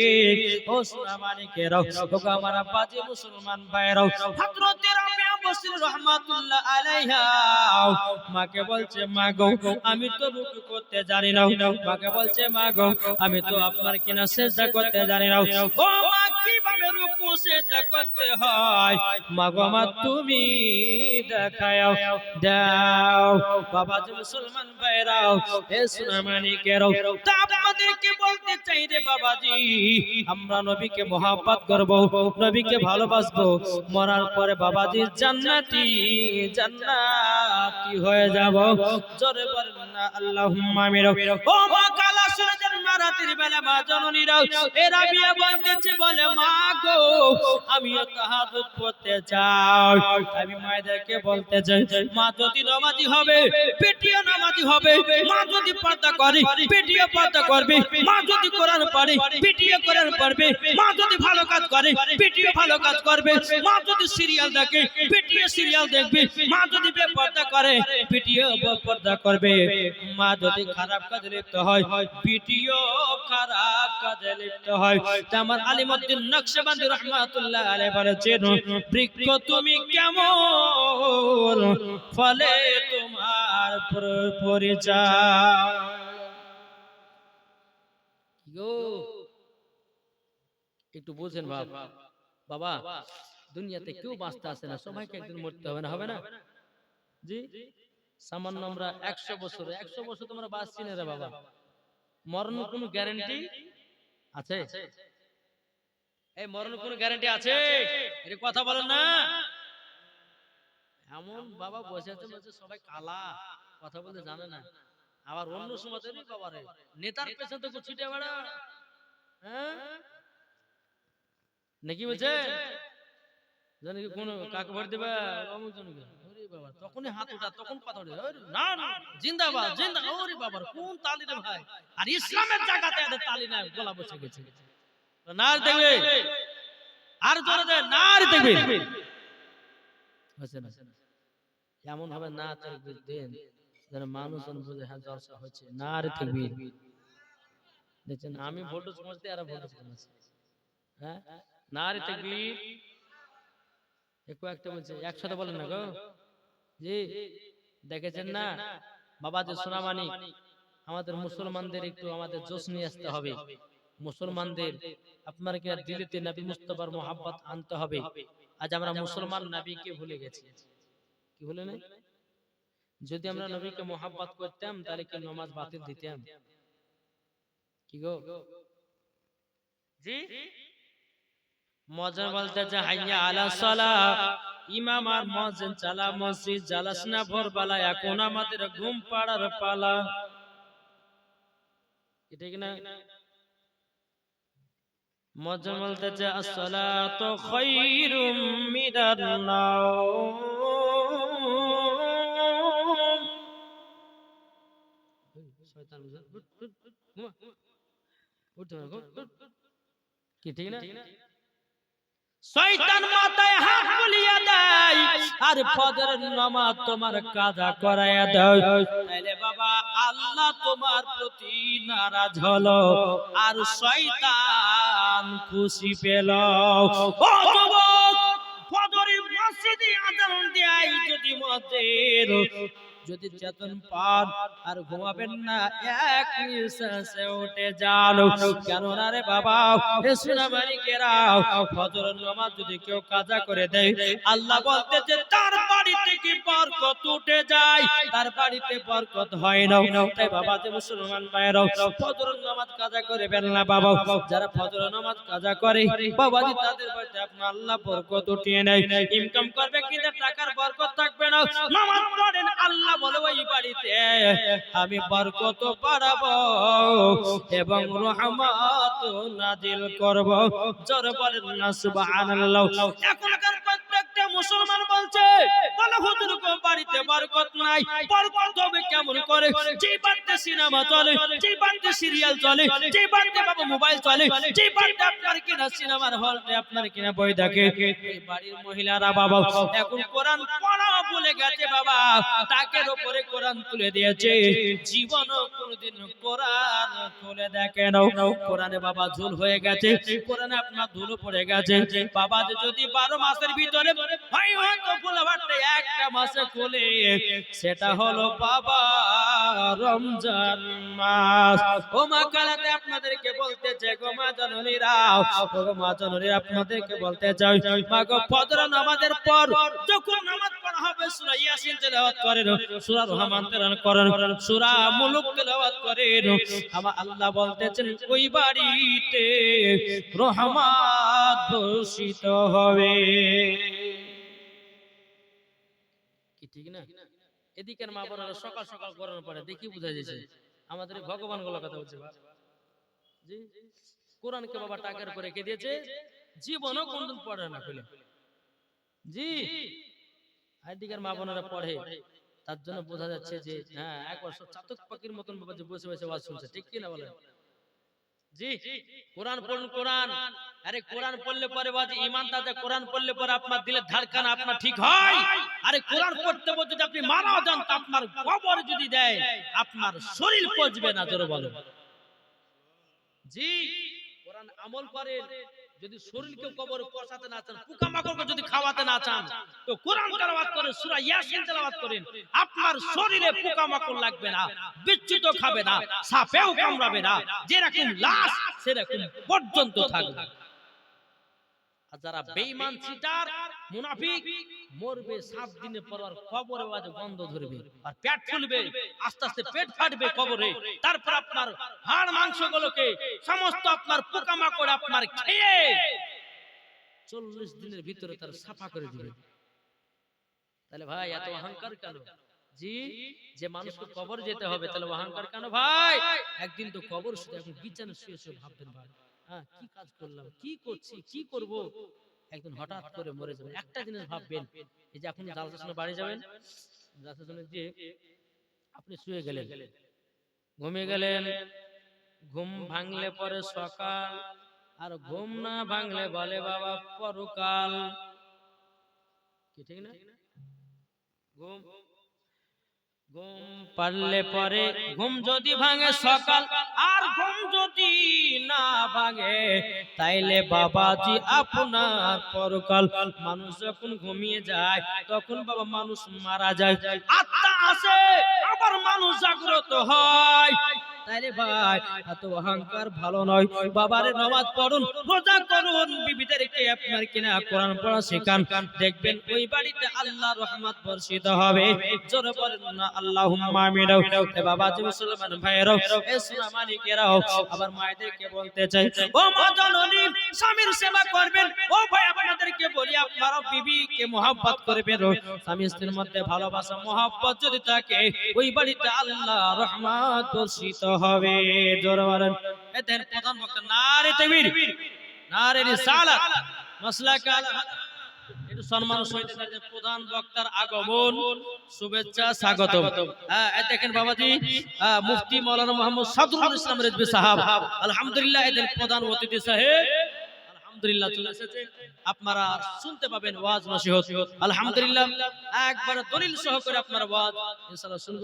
ও সোনামানিকেরাও, ও আমার আব্বাজি মুসলমান ভাইরাও, হযরত রাবিয়া বসরি রাহমাতুল্লাহ আলাইহা মাকে বলছে, মা গো আমি তো রুকু করতে জানি না। মাকে বলছে, মা গো আমি তো আপনার কিনা সিজদা করতে জানি না। ও মা, কিভাবে রুকু সিজদা করতে হয় মা গো মা তুমি দেখাও দাও। বাবাজি মুসলমান ভাইরাও, এ সোনামানিকেরাও, তা আপনাদেরকে বলতে চাই রে বাবাজি, আমরা নবীকে মহব্বত করব, নবীকে ভালোবাসবো, মরার পরে বাবাজি জান্নাতি জান্নাতি হয়ে যাব। জোরে বলেন না আল্লাহুম্মা আমিন। ও মা কালা সুরজের মারাতির বেলা মা জননীরাও, এ রাবিয়া বলতেছে, বলে মা গো আমিও তাহাজ্জুদ পড়তে চাই। আমি মায়েদেরকে বলতে চাই, মা যদি নামাজি হবে পেটিও নামাজি হবে, মা যদি পর্দা করে পেটিও পর্দা করবে, মা যদি কোরআন পড়ে পেটিও কোরআন পড়বে, মা যদি ভালো কাজ করে পেটিও ভালো কাজ করবে, মা যদি সিরিয়াল দেখে পেটিও সিরিয়াল দেখবে, মা যদি বেপর্দা করে পেটিও বেপর্দা করবে, মা যদি খারাপ কাজে লিপ্ত হয় পেটিও খারাপ কাজে লিপ্ত হয়। আমার আলিমউদ্দিন নকশবন্দি রাহমাতুল্লাহ আলাইহি বলেছেন, বৃক্ষ তুমি কেমন ফলে তোমার পরিচয়। গো একটু বুঝেন বাবা, দুনিয়াতে কেউ বাঁচতে আসে না, সবাইকে একদিন মরতে হবে না, হবে না? জি, সামান্য আমরা 100 বছর তোমরা বাঁচছি না রে বাবা, মরণের কোনো গ্যারান্টি আছে? এই মরণের কোনো গ্যারান্টি আছে? এর কথা বলেন না। এমন বাবা বসে আছে, বলছে সবাই কালা, কথা বলতে জানে না। আবার অন্য সময় বাবারে নেতার পেছনে তো ছিটে বেড়া, হ্যাঁ নাকি বলছে জানি কোন কাকে ভোট দেবে অমুক জনকে, ওরে বাবা তখনই হাত ওঠা, তখন কথা ওঠে, না না জিন্দাবাদ জিন্দাবাদ, ওরে বাবা কোন তালি রে ভাই, আর ইসলামের জায়গাতে এদের তালি নাই, গলা বসে গেছে, নার দেখবে আর জোরে দেয়, নার দেখবে হচ্ছে না, এমন হবে না তাকবীর দেন যেন মানুষজন বুঝে হ্যাঁ জলসা হচ্ছে, নার তাকবীর। দেখছেন আমি ভোল্টেজ কমাতে আর ভোল্টেজ কমাচ্ছি, হ্যাঁ নার তাকবীর। একটু একটা বলছে একসাথে বলেন না গো, জি দেখেছেন না বাবা যে সোনামানিক, আমাদের মুসলমানদের একটু আমাদের জোশ নিয়ে আসতে হবে, মুসলমানদের আপনার কি দিলেতে নবী মুস্তাফার মোহাব্বত আনতে হবে। আজ আমরা মুসলমান নবীকে ভুলে গেছি, কি ভুলে নাই? যদি আমরা নবীকে মোহাব্বত করতাম তাহলে কি নামাজ বাতিল দিতাম? কি গো জি মজা বলতে যে হাইয়া আলা সালাহ, ইমাম আর মুয়াজ্জিন চালা মসজিদ, জালাস না ভোরবেলা, এখন আমাদের ঘুম পাড়ার পালা, এটা কি না? মজা বলতে যে আসসালাতু খায়রুম মিনান নাওম, শয়তান উঠতে কি ঠিক না? শয়তান মাথায় হাত বুলিয়ে দেয় আর ফজরের নামাজ তোমার কাজা করায়া দেয়, তাইলে বাবা আল্লাহ তোমার প্রতি নারাজ হলো আর শয়তান খুশি পেল। ও যুবক, ফজরের মসজিদে আযান দেয় যদি মসজিদ, যদি চেতন পান আর ঘুমাবেন না, এক নিঃশ্বাসে উঠে যান। কেন না রে বাবা, হে সোনামানিকেরা, ফজরের নামাজ যদি কেউ কাজা করে দেয়, আল্লাহ বলতেছে তার বাড়ি থেকে বরকত উঠে যায়, তার বাড়িতে বরকত হয় না। তাই বাবা যে মুসলমান ভাইরা, ফজরের নামাজ কাজা করবেন না বাবা। যারা ফজরের নামাজ কাজা করে বাবাজি, তাদের বাড়িতে আপনি আল্লাহ বরকত উঠিয়ে নেয়। ইনকাম করবে কিন্তু টাকার বরকত থাকবে না। নামাজ পড়েন, আল্লাহ বলে ওই বাড়িতে আমি বরকত বাড়াবো এবং রহমত নাজিল করব। জোরে বলেন না সুবহানাল্লাহ। এখনকার প্রত্যেকটা মুসলমান বলছে, বলে হুজুর গো বাড়িতে বরকত নাই। বরকত হবে কেমন করে? যে বাড়িতে সিনেমা চলে, যে বাড়িতে সিরিয়াল চলে, যে বাড়িতে বাবা মোবাইল চলে, যে বাড়িতে আপনার কিনা সিনেমার হলে আপনার কিনা বই দেখে, এই বাড়ির মহিলারা বাবা এখন কোরআন পড়া ভুলে গেছে বাবা। তাকের উপরে কোরআন তুলে দিয়েছে, জীবনও কোনোদিন কোরআন তুলে দেখে না। কোরআনে বাবা ঝুল হয়ে গেছে, কোরআনে আপনার ধুলো পড়ে গেছে বাবা। যদি 12 মাসের ভিতরে হয় হয়তো ফুলবাড়তে একটা মাসে খুলে, সেটা হলো বাবা রমজান মাস। ও মা কালাতে আপনাদেরকে বলতে চাই গো মা জননীরা, ও মা জননীরা আপনাদেরকে বলতে চাই, মা গো ফজর নামাজের পর যখন নামাজ পড়া হবে সূরা ইয়াসিন তেলাওয়াত করেন, সূরা রহমান তেলাওয়াত করেন, সূরা মুলক তেলাওয়াত করেন। আমার আল্লাহ বলতেছেন ওই বাড়িতে রহমত বর্ষিত হবে। কি ঠিক না? এদিকের মা বোনেরা সকাল সকাল কোরআন পড়ে, দেখি বুঝা যাচ্ছে আমাদের ভগবান গুলো কথা বলছে। জি, কোরআনকে বাবা টাকার উপরে রেখে দিয়েছে, জীবনও কোনদিন পড়ে না খুলে। জি, এদিকের মা বোনেরা পড়ে, তার জন্য বোঝা যাচ্ছে যে হ্যাঁ একবার চাতক পাখির মতন বাবা যে বসে বসে ওয়াজ শুনছে, ঠিক কি না বলেন? জি, কোরআন পড়ুন কোরআন। আরে কোরআন পড়লে পরে বাজে ঈমান তাজা, কোরআন পড়লে পরে আপনার দিলের ধড়কন আপনার ঠিক হয়। আরে কোরআন পড়তে পড়তে যদি আপনি মারা যান তা আপনার কবর যদি দেয় আপনার শরীর পচবে না, জোরে বলেন। জি, কোরআন আমল করেন। যদি শরীরকে কবরে পচাতে না চান, পোকামাকড়কে যদি খাওয়াতে না চান, তো কোরআন তেলাওয়াত করেন, সূরা ইয়াসিন তেলাওয়াত করেন। আপনার শরীরে পোকামাকড় লাগবে না, বিচ্যুত খাবে না, সাপেও কামড়াবে না, যেরকম লাশ সেরকম পর্যন্ত থাকবে। আর যারা বেঈমান চিটার মুনাফিক মরবে 7 দিনের পর আর কবরে বাজে গন্ধ ধরবে আর পেট ফুলবে, আস্তে আস্তে পেট ফাটবে কবরে। তারপর আপনার হাড় মাংসগুলোকে সমস্ত আপনার পোকামাকড় আপনার খেয়ে 40 দিনের ভিতরে তার সাফা করে দিবে। তাহলে ভাই এত অহংকার কেন? জি, যে মানুষকে কবর যেতে হবে তাহলে অহংকার কেন ভাই? একদিন তো কবর শুধু এখন বিছানা শুয়ে শুয়ে ভাববেন ভাই, হ্যাঁ কি কাজ করলাম, কি করছি, কি করব। একদিন হঠাৎ করে মরে যাবেন। একটা জিনিস ভাববেন, এই যে আপনি জালসা শুনে বাড়ি যাবেন, জালসা শুনে যে আপনি শুয়ে গেলেন, ঘুমিয়ে গেলেন, ঘুম ভাঙলে পরে সকাল, আর ঘুম না ভাঙলে বলে বাবা পরকাল। কি ঠিক না? ঘুম ঘুম পারলে পরে ঘুম যদি ভাঙে সকাল, আর ঘুম যদি না ভাঙে তাইলে বাবাজি আপনার পরকাল। মানুষ যখন ঘুমিয়ে যায় তখন বাবা মানুষ মারা যায়, আত্মা আসে আবার মানুষ জাগ্রত হয়। তাইলে ভাই এত অহংকার ভালো নয়। বাবারে নামাজ পড়ুন, রোজা করুন, বিবিদেরকে আপনার কিনা কোরআন পড়া শেখান, দেখবেন ওই বাড়িতে আল্লাহর রহমত বর্ষিত হবে। জোরে বলেন না আল্লাহুম্মা আমিন। এ বাবা যে মুসলমান ভাইরা, এ সোনা মালিকেরাও, আবার মায়েদেরকে বলতে চাই, ও মা জননী স্বামীর সেবা করবেন। ও ভাই আপনাদেরকে বলি আপনারা বিবিকে মহব্বত করবেন। স্বামী স্ত্রীর মধ্যে ভালোবাসা মহব্বত যদি থাকে ওই বাড়িতে আল্লাহ রহমত বর্ষিত হবে। জোরে বলেন। এদের প্রধান বক্তা নারে তাকবীর, নারে রিসালাত, মাসলাকে একটু সম্মান সহিত প্রধান বক্তার আগমন, শুভেচ্ছা, স্বাগতম। হ্যাঁ দেখেন বাবাজি, মুফতি মাওলানা মুহাম্মদ সাদরুল ইসলাম রিজভী সাহেব, আলহামদুলিল্লাহ এদের প্রধান অতিথি সাহেব আলহামদুলিল্লাহ চলে এসেছে। আপনারা শুনতে পাবেন ওয়াজ নসিহত, আলহামদুলিল্লাহ একবার দলিল সহকারে আপনারা ওয়াজ ইনশাআল্লাহ শুনবেন।